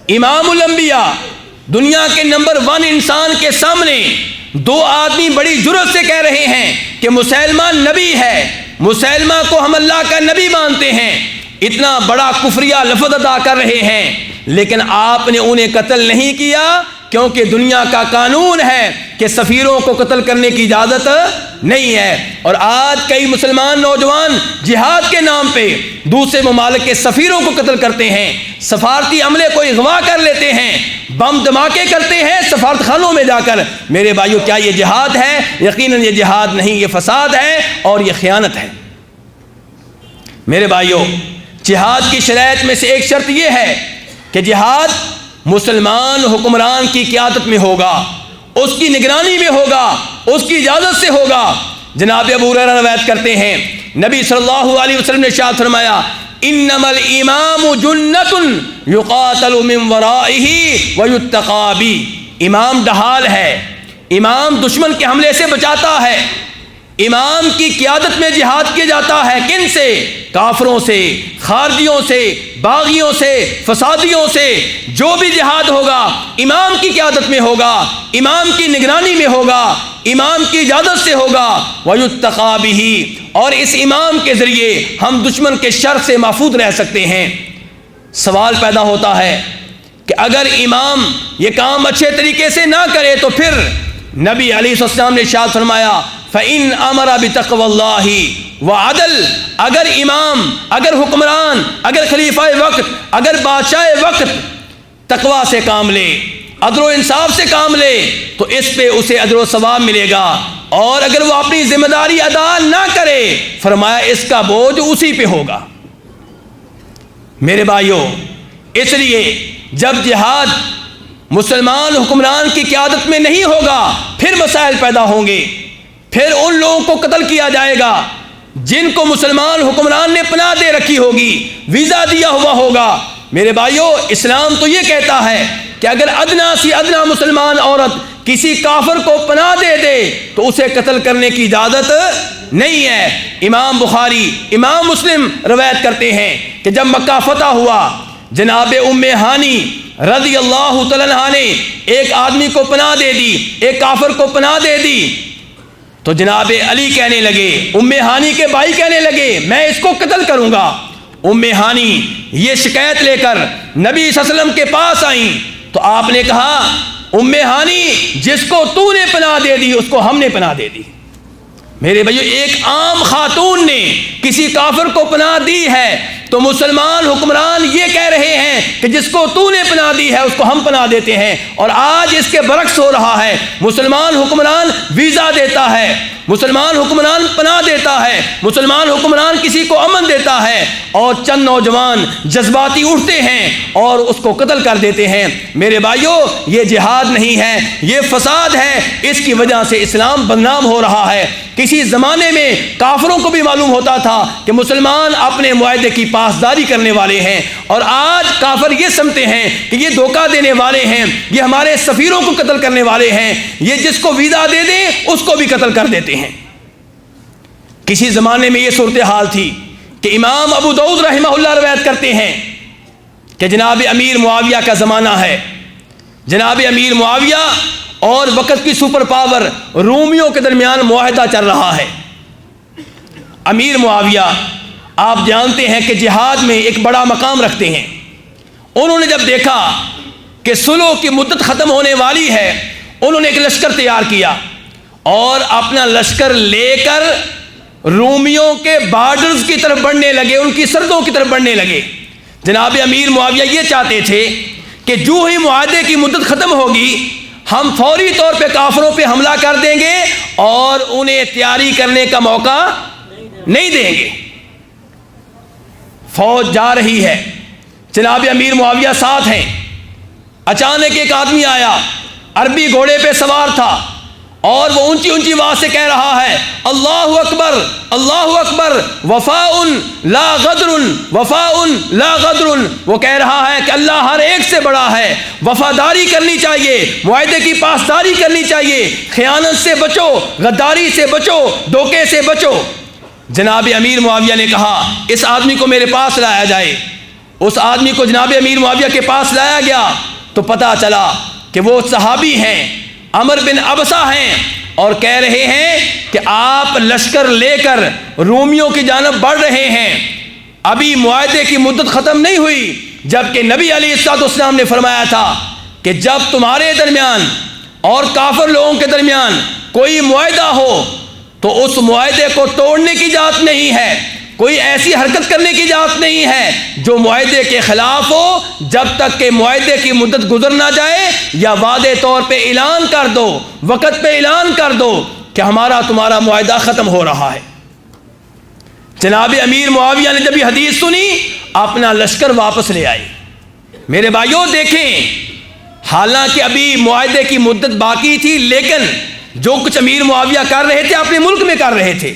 امام الانبیاء، دنیا کے نمبر 1 انسان کے سامنے 2 آدمی بڑی جرأت سے کہہ رہے ہیں کہ مسیلمہ نبی ہے، مسیلمہ کو ہم اللہ کا نبی مانتے ہیں، اتنا بڑا کفریہ لفظ ادا کر رہے ہیں، لیکن آپ نے انہیں قتل نہیں کیا کیونکہ دنیا کا قانون ہے کہ سفیروں کو قتل کرنے کی اجازت نہیں ہے۔ اور آج کئی مسلمان نوجوان جہاد کے نام پہ دوسرے ممالک کے سفیروں کو قتل کرتے ہیں، سفارتی عملے کو اغوا کر لیتے ہیں، بم دھماکے کرتے ہیں سفارت خانوں میں جا کر۔ میرے بھائیو، کیا یہ جہاد ہے؟ یقیناً یہ جہاد نہیں، یہ فساد ہے اور یہ خیانت ہے۔ میرے بھائیو، جہاد کی شرائط میں سے ایک شرط یہ ہے کہ جہاد مسلمان حکمران کی قیادت میں ہوگا، اس کی نگرانی میں ہوگا، اس کی اجازت سے ہوگا۔ جناب ابو ہریرہ روایت کرتے ہیں، نبی صلی اللہ علیہ وسلم نے ارشاد فرمایا انما الامام جنۃ یقاتل من ورائہ ویتقی بہ۔ امام ڈھال ہے، امام دشمن کے حملے سے بچاتا ہے۔ امام کی قیادت میں جہاد کیا جاتا ہے، کن سے؟ کافروں سے، خارجیوں سے، باغیوں سے، فسادیوں سے۔ جو بھی جہاد ہوگا امام کی قیادت میں ہوگا، امام کی نگرانی میں ہوگا، امام کی اجازت سے ہوگا۔ وَيُتَّقَى بِهِ، اور اس امام کے ذریعے ہم دشمن کے شر سے محفوظ رہ سکتے ہیں۔ سوال پیدا ہوتا ہے کہ اگر امام یہ کام اچھے طریقے سے نہ کرے تو پھر نبی علیہ السلام نے ارشاد فرمایا فَإِنْ أَمَرَ بِتَقْوَى اللَّهِ وَعَدَلْ، اگر امام، اگر حکمران، اگر خلیفہ وقت، اگر بادشاہ وقت تقوی سے کام لے، عدل و انصاف سے کام لے تو اس پہ اسے اجر و ثواب ملے گا، اور اگر وہ اپنی ذمہ داری ادا نہ کرے فرمایا اس کا بوجھ اسی پہ ہوگا۔ میرے بھائیوں، اس لیے جب جہاد مسلمان حکمران کی قیادت میں نہیں ہوگا پھر مسائل پیدا ہوں گے، پھر ان لوگوں کو قتل کیا جائے گا جن کو مسلمان حکمران نے پناہ دے رکھی ہوگی، ویزا دیا ہوا ہوگا۔ میرے بھائیوں، اسلام تو یہ کہتا ہے کہ اگر ادنا سی ادنا مسلمان عورت کسی کافر کو پناہ دے دے تو اسے قتل کرنے کی اجازت نہیں ہے۔ امام بخاری امام مسلم روایت کرتے ہیں کہ جب مکہ فتح ہوا، جناب ام ہانی رضی اللہ تعالیٰ عنہا نے ایک آدمی کو پناہ دے دی، ایک کافر کو پناہ دے دی، تو جناب علی کہنے لگے، ام ہانی کے بھائی کہنے لگے میں اس کو قتل کروں گا۔ ام ہانی یہ شکایت لے کر نبی صلی اللہ علیہ وسلم کے پاس آئیں تو آپ نے کہا ام ہانی جس کو تو نے پناہ دے دی اس کو ہم نے پناہ دے دی۔ میرے بھائیو، ایک عام خاتون نے کسی کافر کو پناہ دی ہے تو مسلمان حکمران یہ کہہ رہے ہیں کہ جس کو تو نے پناہ دی ہے اس کو ہم پناہ دیتے ہیں۔ اور آج اس کے برعکس ہو رہا ہے، مسلمان حکمران ویزا دیتا ہے، مسلمان حکمران پناہ دیتا ہے، مسلمان حکمران کسی کو امن دیتا ہے، اور چند نوجوان جذباتی اٹھتے ہیں اور اس کو قتل کر دیتے ہیں۔ میرے بھائیو، یہ جہاد نہیں ہے، یہ فساد ہے، اس کی وجہ سے اسلام بدنام ہو رہا ہے۔ کسی زمانے میں کافروں کو بھی معلوم ہوتا تھا کہ مسلمان اپنے معاہدے کی پاسداری کرنے والے ہیں، اور آج کافر یہ سمجھتے ہیں کہ یہ دھوکہ دینے والے ہیں، یہ ہمارے سفیروں کو قتل کرنے والے ہیں، یہ جس کو ویزا دے دیں اس کو بھی قتل کر دیتے ہیں۔ کسی زمانے میں یہ صورتحال تھی کہ امام ابو داؤد رحمہ اللہ روایت کرتے ہیں کہ جناب امیر معاویہ کا زمانہ ہے، جناب امیر معاویہ اور وقت کی سپر پاور رومیوں کے درمیان معاہدہ چل رہا ہے۔ امیر معاویہ آپ جانتے ہیں کہ جہاد میں ایک بڑا مقام رکھتے ہیں۔ انہوں نے جب دیکھا کہ صلح کی مدت ختم ہونے والی ہے، انہوں نے ایک لشکر تیار کیا اور اپنا لشکر لے کر رومیوں کے بارڈرز کی طرف بڑھنے لگے، ان کی سرحدوں کی طرف بڑھنے لگے۔ جناب امیر معاویہ یہ چاہتے تھے کہ جو ہی معاہدے کی مدت ختم ہوگی ہم فوری طور پہ کافروں پہ حملہ کر دیں گے اور انہیں تیاری کرنے کا موقع نہیں دیں گے۔ فوج جا رہی ہے، جناب امیر معاویہ ساتھ ہیں، اچانک ایک آدمی آیا، عربی گھوڑے پہ سوار تھا، اور وہ اونچی اونچی آواز سے کہہ رہا ہے اللہ اکبر اللہ اکبر وفاء لا غدر وفاء لا غدر۔ وہ کہہ رہا ہے کہ اللہ ہر ایک سے بڑا ہے، وفاداری کرنی چاہیے، معاہدے کی پاسداری کرنی چاہیے، خیانت سے بچو، غداری سے بچو، دھوکے سے بچو۔ جناب امیر معاویہ نے کہا اس آدمی کو میرے پاس لایا جائے۔ اس آدمی کو جناب امیر معاویہ کے پاس لایا گیا تو پتہ چلا کہ وہ صحابی ہیں، عمر بن ابسہ ہیں، اور کہہ رہے ہیں کہ آپ لشکر لے کر رومیوں کی جانب بڑھ رہے ہیں، ابھی معاہدے کی مدت ختم نہیں ہوئی، جبکہ نبی علیہ الصلوۃ والسلام نے فرمایا تھا کہ جب تمہارے درمیان اور کافر لوگوں کے درمیان کوئی معاہدہ ہو تو اس معاہدے کو توڑنے کی اجازت نہیں ہے، کوئی ایسی حرکت کرنے کی اجازت نہیں ہے جو معاہدے کے خلاف ہو، جب تک کہ معاہدے کی مدت گزر نہ جائے، یا وعدے طور پہ اعلان کر دو، وقت پہ اعلان کر دو کہ ہمارا تمہارا معاہدہ ختم ہو رہا ہے۔ جناب امیر معاویہ نے جب یہ حدیث سنی اپنا لشکر واپس لے آئے۔ میرے بھائیوں دیکھیں، حالانکہ ابھی معاہدے کی مدت باقی تھی، لیکن جو کچھ امیر معاویہ کر رہے تھے اپنے ملک میں کر رہے تھے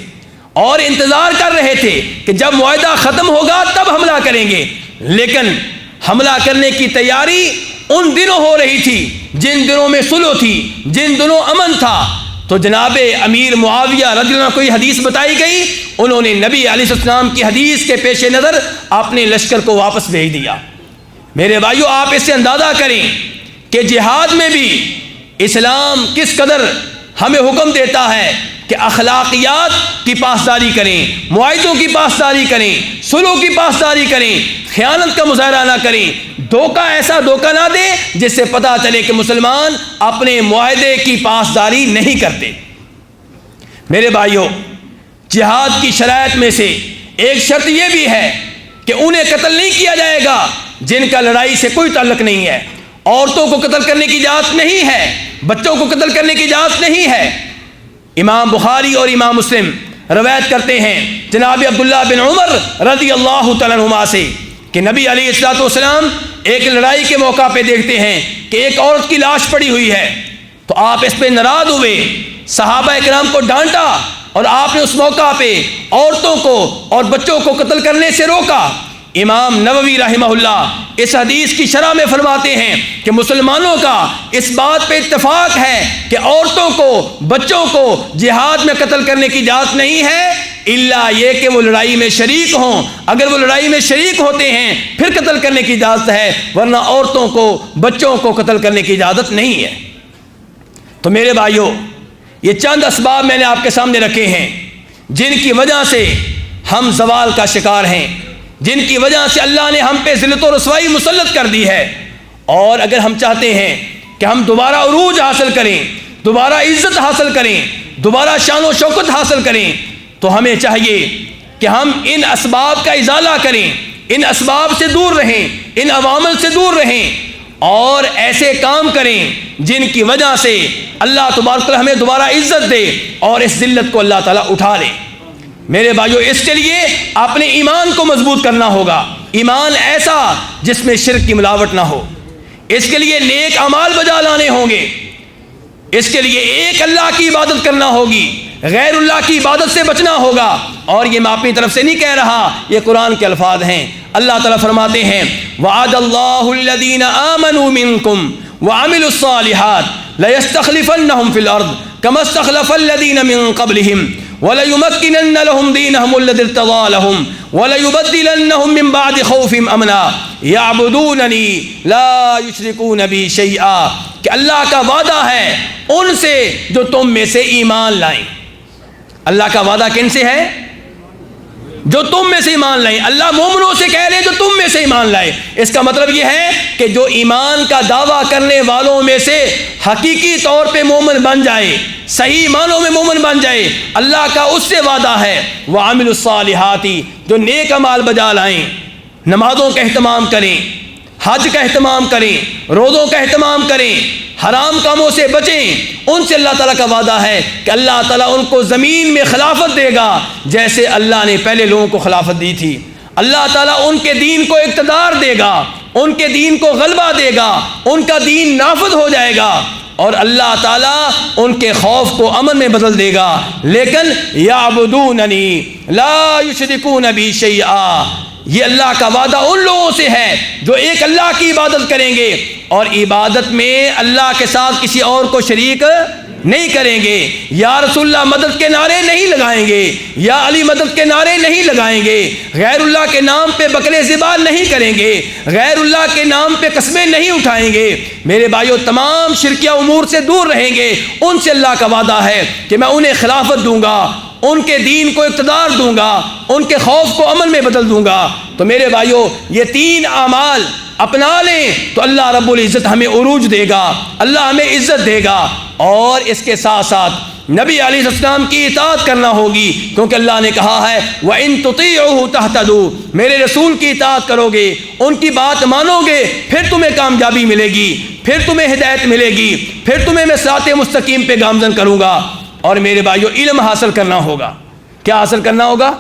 اور انتظار کر رہے تھے کہ جب معاہدہ ختم ہوگا تب حملہ کریں گے، لیکن حملہ کرنے کی تیاری ان دنوں ہو رہی تھی جن دنوں میں صلح تھی، جن دنوں امن تھا۔ تو جناب امیر معاویہ رضی اللہ عنہ کو یہ حدیث بتائی گئی، انہوں نے نبی علیہ السلام کی حدیث کے پیش نظر اپنے لشکر کو واپس بھیج دیا۔ میرے بھائیو، آپ اس سے اندازہ کریں کہ جہاد میں بھی اسلام کس قدر ہمیں حکم دیتا ہے کہ اخلاقیات کی پاسداری کریں، معاہدوں کی پاسداری کریں، صلح کی پاسداری کریں، خیانت کا مظاہرہ نہ کریں، دھوکہ ایسا دھوکہ نہ دیں جس سے پتہ چلے کہ مسلمان اپنے معاہدے کی پاسداری نہیں کرتے۔ میرے بھائیوں، جہاد کی شرائط میں سے ایک شرط یہ بھی ہے کہ انہیں قتل نہیں کیا جائے گا جن کا لڑائی سے کوئی تعلق نہیں ہے، عورتوں کو قتل کرنے کی اجازت نہیں ہے، بچوں کو قتل کرنے کی اجازت نہیں ہے۔ امام بخاری اور امام مسلم روایت کرتے ہیں جناب عبداللہ بن عمر رضی اللہ تعالیٰ عنہما سے کہ نبی علیہ الصلوۃ والسلام ایک لڑائی کے موقع پہ دیکھتے ہیں کہ ایک عورت کی لاش پڑی ہوئی ہے، تو آپ اس پہ ناراض ہوئے، صحابہ کرام کو ڈانٹا اور آپ نے اس موقع پہ عورتوں کو اور بچوں کو قتل کرنے سے روکا۔ امام نووی رحمہ اللہ اس حدیث کی شرح میں فرماتے ہیں کہ مسلمانوں کا اس بات پہ اتفاق ہے کہ عورتوں کو بچوں کو جہاد میں قتل کرنے کی اجازت نہیں ہے الا یہ کہ وہ لڑائی میں شریک ہوں. اگر وہ لڑائی میں شریک ہوتے ہیں پھر قتل کرنے کی اجازت ہے, ورنہ عورتوں کو بچوں کو قتل کرنے کی اجازت نہیں ہے. تو میرے بھائیوں, یہ چند اسباب میں نے آپ کے سامنے رکھے ہیں جن کی وجہ سے ہم زوال کا شکار ہیں, جن کی وجہ سے اللہ نے ہم پہ ذلت و رسوائی مسلط کر دی ہے. اور اگر ہم چاہتے ہیں کہ ہم دوبارہ عروج حاصل کریں, دوبارہ عزت حاصل کریں, دوبارہ شان و شوکت حاصل کریں, تو ہمیں چاہیے کہ ہم ان اسباب کا ازالہ کریں, ان اسباب سے دور رہیں, ان عوامل سے دور رہیں اور ایسے کام کریں جن کی وجہ سے اللہ تبارک و تعالی ہمیں دوبارہ عزت دے اور اس ذلت کو اللہ تعالیٰ اٹھا لے. میرے بھائیو, اس کے لیے اپنے ایمان کو مضبوط کرنا ہوگا, ایمان ایسا جس میں شرک کی ملاوٹ نہ ہو. اس کے لیے نیک اعمال بجا لانے ہوں گے, اس کے لیے ایک اللہ کی عبادت کرنا ہوگی, غیر اللہ کی عبادت سے بچنا ہوگا. اور یہ میں اپنی طرف سے نہیں کہہ رہا, یہ قرآن کے الفاظ ہیں. اللہ تعالیٰ فرماتے ہیں وعد اللہ الذین آمنوا منکم وعملوا الصالحات لیستخلفنہم فی الارض کما استخلف الذین من قبلہم وَلَيُمَكِّنَنَّ لَهُمْ دِينَهُمُ الَّذِي ارْتَضَىٰ لَهُمْ وَلَيُبَدِّلَنَّهُم مِّن بَعْدِ خَوْفِهِمْ أَمْنًا يَعْبُدُونَنِي لَا يُشْرِكُونَ بِي شَيْئًا, کہ اللہ کا وعدہ ہے ان سے جو تم میں سے ایمان لائیں. اللہ کا وعدہ کن سے ہے؟ جو تم میں سے ایمان لائیں. اللہ مومنوں سے کہہ رہے ہیں جو تم میں سے ایمان لائے. اس کا مطلب یہ ہے کہ جو ایمان کا دعویٰ کرنے والوں میں سے حقیقی طور پہ مومن بن جائے, صحیح معنوں میں مومن بن جائے, اللہ کا اس سے وعدہ ہے وَعَمِلُوا الصَّالِحَاتِ, جو نیک اعمال بجا لائیں, نمازوں کا اہتمام کریں, حج کا اہتمام کریں, روزوں کا اہتمام کریں, حرام کاموں سے بچیں. ان سے اللہ تعالیٰ کا وعدہ ہے کہ اللہ تعالیٰ ان کو زمین میں خلافت دے گا جیسے اللہ نے پہلے لوگوں کو خلافت دی تھی. اللہ تعالیٰ ان کے دین کو اقتدار دے گا, ان کے دین کو غلبہ دے گا, ان کا دین نافذ ہو جائے گا اور اللہ تعالیٰ ان کے خوف کو امن میں بدل دے گا. لیکن یعبدوننی لا یشرکون بی شیئا, یہ اللہ کا وعدہ ان لوگوں سے ہے جو ایک اللہ کی عبادت کریں گے اور عبادت میں اللہ کے ساتھ کسی اور کو شریک نہیں کریں گے. یا رسول اللہ مدد کے نعرے نہیں لگائیں گے, یا علی مدد کے نعرے نہیں لگائیں گے, غیر اللہ کے نام پہ بکرے ذبح نہیں کریں گے, غیر اللہ کے نام پہ قسمیں نہیں اٹھائیں گے. میرے بھائیو, تمام شرکیہ امور سے دور رہیں گے. ان سے اللہ کا وعدہ ہے کہ میں انہیں خلافت دوں گا, ان کے دین کو اقتدار دوں گا, ان کے خوف کو عمل میں بدل دوں گا. تو میرے بھائیو, یہ تین اعمال اپنا لیں تو اللہ رب العزت ہمیں عروج دے گا, اللہ ہمیں عزت دے گا. اور اس کے ساتھ ساتھ نبی علیہ السلام کی اطاعت کرنا ہوگی, کیونکہ اللہ نے کہا ہے وَإِن تُطِيعُوهُ تَهْتَدُوا, میرے رسول کی اطاعت کرو گے, ان کی بات مانو گے, پھر تمہیں کامیابی ملے گی, پھر تمہیں ہدایت ملے گی, پھر تمہیں میں صراط مستقیم پہ گامزن کروں گا. اور میرے بھائیو, علم حاصل کرنا ہوگا. کیا حاصل کرنا ہوگا؟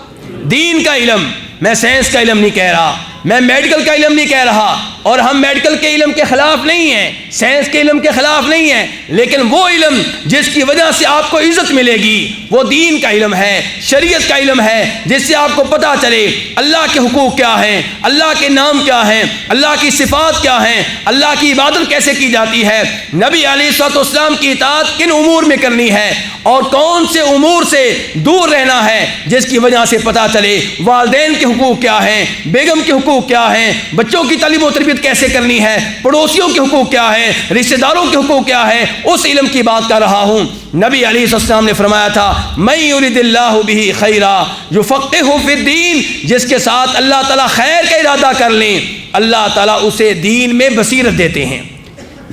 دین کا علم. میں سائنس کا علم نہیں کہہ رہا, میں میڈیکل کا علم نہیں کہہ رہا, اور ہم میڈیکل کے علم کے خلاف نہیں ہیں, سائنس کے علم کے خلاف نہیں ہیں, لیکن وہ علم جس کی وجہ سے آپ کو عزت ملے گی وہ دین کا علم ہے, شریعت کا علم ہے, جس سے آپ کو پتہ چلے اللہ کے حقوق کیا ہیں, اللہ کے نام کیا ہیں, اللہ کی صفات کیا ہیں, اللہ کی عبادت کیسے کی جاتی ہے, نبی علیہ الصلوۃ والسلام کی اطاعت کن امور میں کرنی ہے اور کون سے امور سے دور رہنا ہے, جس کی وجہ سے پتہ چلے والدین کے حقوق کیا ہیں, بیگم کے حقوق کیا ہیں, بچوں کی تعلیم و تربیت کیسے کرنی ہے, پڑوسیوں کے حقوق کیا ہیں, رشتہ داروں کے حقوق کیا ہے. اس علم کی بات کر رہا ہوں. نبی علیہ السلام نے فرمایا تھا من یرید اللہ بہ خیرا یفقہہ فی الدین, جس کے ساتھ اللہ تعالیٰ خیر کا ارادہ کر لیں اللہ تعالیٰ اسے دین میں بصیرت دیتے ہیں,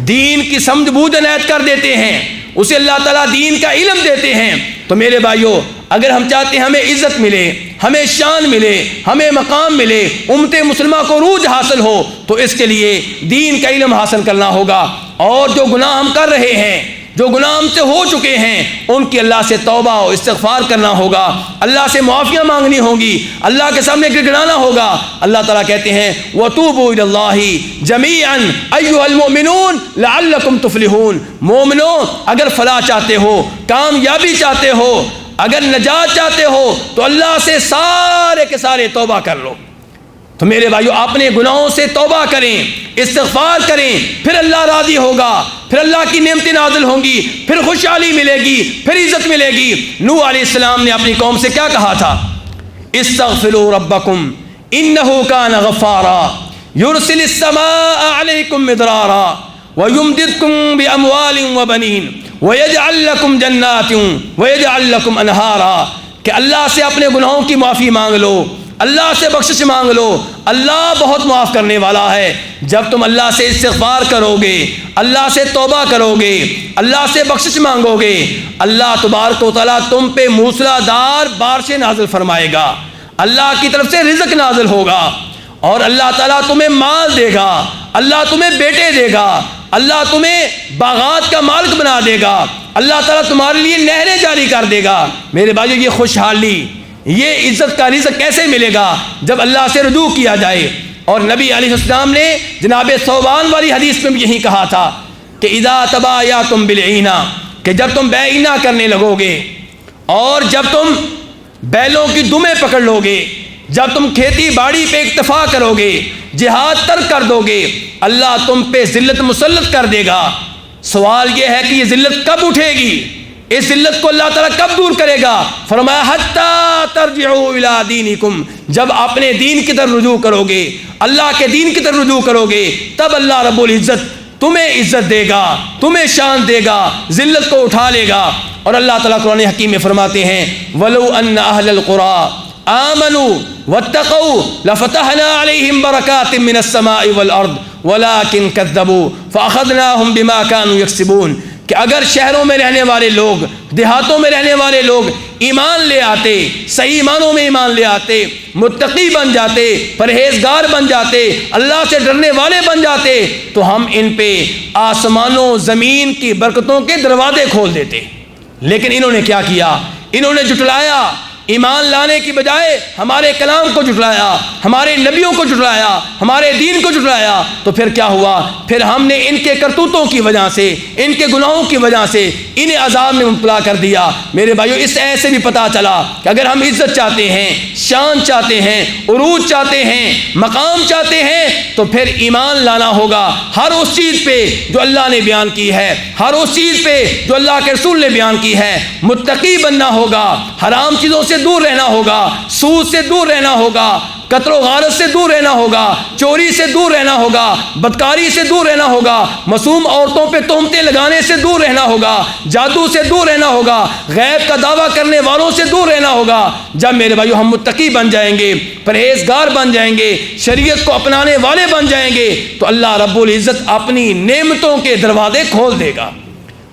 دین کی سمجھ بوجھ عنایت کر دیتے ہیں, اسے اللہ تعالیٰ دین کا علم دیتے ہیں. تو میرے بھائیو, اگر ہم چاہتے ہیں ہمیں عزت ملے, ہمیں شان ملے, ہمیں مقام ملے, امت مسلمہ کو عروج حاصل ہو, تو اس کے لیے دین کا علم حاصل کرنا ہوگا. اور جو گناہ ہم کر رہے ہیں, جو گناہ ہم سے ہو چکے ہیں, ان کی اللہ سے توبہ و استغفار کرنا ہوگا, اللہ سے معافیاں مانگنی ہوں گی, اللہ کے سامنے گڑگڑانا ہوگا. اللہ تعالیٰ کہتے ہیں وَتُوبُوا إِلَى اللَّهِ جَمِيعًا أَيُّهَا الْمُؤْمِنُونَ لَعَلَّكُمْ تُفْلِحُونَ. مومنو, اگر فلاح چاہتے ہو, کامیابی چاہتے ہو, اگر نجات چاہتے ہو, تو اللہ سے سارے کے سارے توبہ کر لو. تو میرے بھائیو اپنے گناہوں سے توبہ کریں، استغفار کریں، پھر اللہ راضی ہوگا، پھر اللہ کی نعمتیں نازل ہوں گی، پھر خوشحالی ملے گی، پھر عزت ملے گی۔ نوح علیہ السلام نے اپنی قوم سے کیا کہا تھا؟ استغفروا ربکم انہ کان غفارا یرسل السماء علیکم مدرارا ویمددکم باموال وبنین ویجعل لکم جنات ویجعل لکم انہارا، کہ اللہ سے اپنے گناہوں کی معافی مانگ لو، اللہ سے بخشش مانگ لو، اللہ بہت معاف کرنے والا ہے۔ جب تم اللہ سے استغفار کرو گے، اللہ سے توبہ کرو گے، اللہ سے بخشش مانگو گے، اللہ تبارک و تعالیٰ تم پہ موسلا دار بارشیں نازل فرمائے گا، اللہ کی طرف سے رزق نازل ہوگا، اور اللہ تعالیٰ تمہیں مال دے گا، اللہ تمہیں بیٹے دے گا، اللہ تمہیں باغات کا مالک بنا دے گا، اللہ تعالیٰ تمہارے لیے نہریں جاری کر دے گا۔ میرے بھائیو یہ خوشحالی، یہ عزت کا رزق کیسے ملے گا؟ جب اللہ سے رجوع کیا جائے۔ اور نبی علیہ السلام نے جناب ثوبان والی حدیث میں بھی یہی کہا تھا کہ اذا تبایعتم بالعینہ، کہ جب تم بیعینہ کرنے لگو گے، اور جب تم بیلوں کی دمیں پکڑ لو گے، جب تم کھیتی باڑی پہ اکتفا کرو گے، جہاد ترک کر دو گے، اللہ تم پہ ذلت مسلط کر دے گا۔ سوال یہ ہے کہ یہ ذلت کب اٹھے گی؟ اس ذلت کو اللہ تعالیٰ کب دور کرے گا؟ فرمایا حتیٰ ترجعوا الی دینکم، جب اپنے دین کی طرف رجوع کرو گے، اللہ کے دین کی طرف رجوع کرو گے، تب اللہ رب العزت تمہیں عزت دے گا، تمہیں شان دے گا، ذلت کو اٹھا لے گا۔ اور اللہ تعالیٰ قرآن حکیم میں فرماتے ہیں وَلَوْ أَنَّ أَهْلَ الْقُرَىٰ آمنوا واتقوا لفتحنا عليهم بركات من السماء والارض ولكن كذبوا فاخذناهم بما كانوا يكسبون، کہ اگر شہروں میں رہنے والے لوگ، دیہاتوں میں رہنے والے لوگ ایمان لے آتے، صحیح معنوں میں ایمان لے آتے، متقی بن جاتے، پرہیزگار بن جاتے، اللہ سے ڈرنے والے بن جاتے، تو ہم ان پہ آسمانوں زمین کی برکتوں کے دروازے کھول دیتے۔ لیکن انہوں نے کیا کیا؟ انہوں نے جھٹلایا، ایمان لانے کی بجائے ہمارے کلام کو جھٹلایا، ہمارے نبیوں کو جھٹلایا، ہمارے دین کو جھٹلایا۔ تو پھر کیا ہوا؟ پھر ہم نے ان کے کرتوتوں کی وجہ سے، ان کے گناہوں کی وجہ سے انہیں عذاب میں مبتلا کر دیا۔ میرے بھائیو اس ایسے سے بھی پتہ چلا کہ اگر ہم عزت چاہتے ہیں، شان چاہتے ہیں، عروج چاہتے ہیں، مقام چاہتے ہیں، تو پھر ایمان لانا ہوگا ہر اس چیز پہ جو اللہ نے بیان کی ہے، ہر اس چیز پہ جو اللہ کے رسول نے بیان کی ہے، متقی بننا ہوگا، حرام چیزوں سے دور رہنا ہوگا، سود سے دور رہنا ہوگا، قتل و غارت سے دور رہنا ہوگا، چوری سے دور رہنا ہوگا، بدکاری سے دور رہنا ہوگا، معصوم عورتوں پہ تہمتیں لگانے سے دور رہنا ہوگا، جادو سے دور رہنا ہوگا، غیب کا دعویٰ کرنے والوں سے دور رہنا ہوگا۔ جب میرے بھائیو ہم متقی بن جائیں گے، پرہیزگار بن جائیں گے، شریعت کو اپنانے والے بن جائیں گے، تو اللہ رب العزت اپنی نعمتوں کے دروازے کھول دے گا،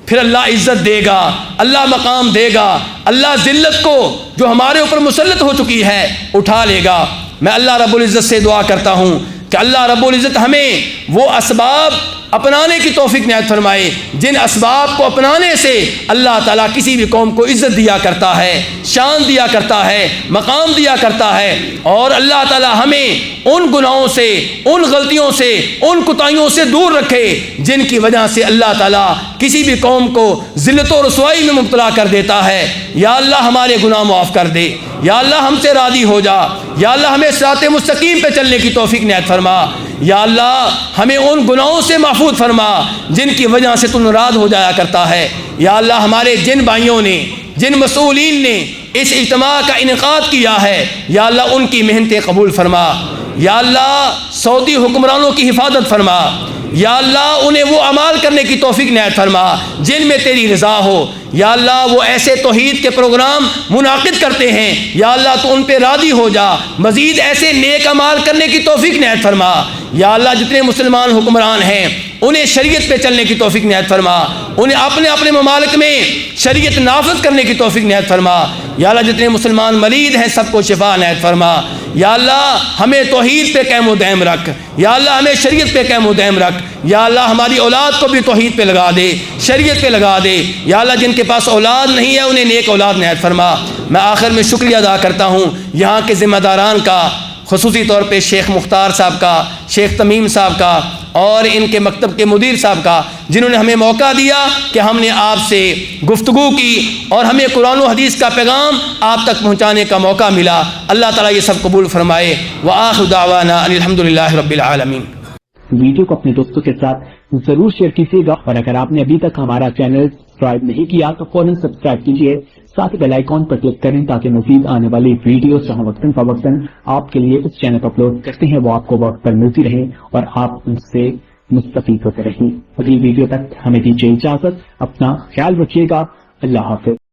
پھر اللہ عزت دے گا، اللہ مقام دے گا، اللہ ذلت کو جو ہمارے اوپر مسلط ہو چکی ہے اٹھا لے گا۔ میں اللہ رب العزت سے دعا کرتا ہوں کہ اللہ رب العزت ہمیں وہ اسباب اپنانے کی توفیق عنایت فرمائے جن اسباب کو اپنانے سے اللہ تعالیٰ کسی بھی قوم کو عزت دیا کرتا ہے، شان دیا کرتا ہے، مقام دیا کرتا ہے۔ اور اللہ تعالیٰ ہمیں ان گناہوں سے، ان غلطیوں سے، ان کوتاہیوں سے دور رکھے جن کی وجہ سے اللہ تعالیٰ کسی بھی قوم کو ذلت و رسوائی میں مبتلا کر دیتا ہے۔ یا اللہ ہمارے گناہ معاف کر دے، یا اللہ ہم سے راضی ہو جا، یا اللہ ہمیں صراط مستقیم پہ چلنے کی توفیق عنایت فرما، یا اللہ ہمیں ان گناہوں سے محفوظ فرما جن کی وجہ سے تو ناراض ہو جایا کرتا ہے۔ یا اللہ ہمارے جن بھائیوں نے، جن مسئولین نے اس اجتماع کا انعقاد کیا ہے، یا اللہ ان کی محنتیں قبول فرما، یا اللہ سعودی حکمرانوں کی حفاظت فرما، یا اللہ انہیں وہ اعمال کرنے کی توفیق عنایت فرما جن میں تیری رضا ہو۔ یا اللہ وہ ایسے توحید کے پروگرام منعقد کرتے ہیں، یا اللہ تو ان پہ راضی ہو جا، مزید ایسے نیک اعمال کرنے کی توفیق عنایت فرما۔ یا اللہ جتنے مسلمان حکمران ہیں انہیں شریعت پہ چلنے کی توفیق عنایت فرما، انہیں اپنے اپنے ممالک میں شریعت نافذ کرنے کی توفیق عنایت فرما۔ یا اللہ جتنے مسلمان مریض ہیں سب کو شفا عنایت فرما۔ یا اللہ ہمیں توحید پہ قائم و دائم رکھ، یا اللہ ہمیں شریعت پہ قائم و دائم رکھ۔ یا اللہ ہماری اولاد کو بھی توحید پہ لگا دے، شریعت پہ لگا دے۔ یا اللہ جن کے پاس اولاد نہیں ہے انہیں نیک اولاد عنایت فرما۔ میں آخر میں شکریہ ادا کرتا ہوں یہاں کے ذمہ داران کا، خصوصی طور پہ شیخ مختار صاحب کا، شیخ تمیم صاحب کا، اور ان کے مکتب کے مدیر صاحب کا، جنہوں نے ہمیں موقع دیا کہ ہم نے آپ سے گفتگو کی اور ہمیں قرآن و حدیث کا پیغام آپ تک پہنچانے کا موقع ملا۔ اللہ تعالیٰ یہ سب قبول فرمائے۔ وآخر دعوانا ان الحمدللہ رب العالمین۔ ویڈیو کو اپنے دوستوں کے ساتھ ضرور شیئر کیجیے گا، اور اگر آپ نے ابھی تک ہمارا چینل سبسکرائب نہیں کیا تو فوراً سبسکرائب کیجیے، ساتھ ہی بیل آئیکن پر کلک کریں تاکہ مزید آنے والی ویڈیوز جہاں وقتاً فوقتاً آپ کے لیے اس چینل پر اپلوڈ کرتے ہیں وہ آپ کو وقت پر ملتی رہے اور آپ ان سے مستفید ہوتے رہیں۔ اگلی ویڈیو تک ہمیں دیجیے اجازت، اپنا خیال رکھیے گا، اللہ حافظ۔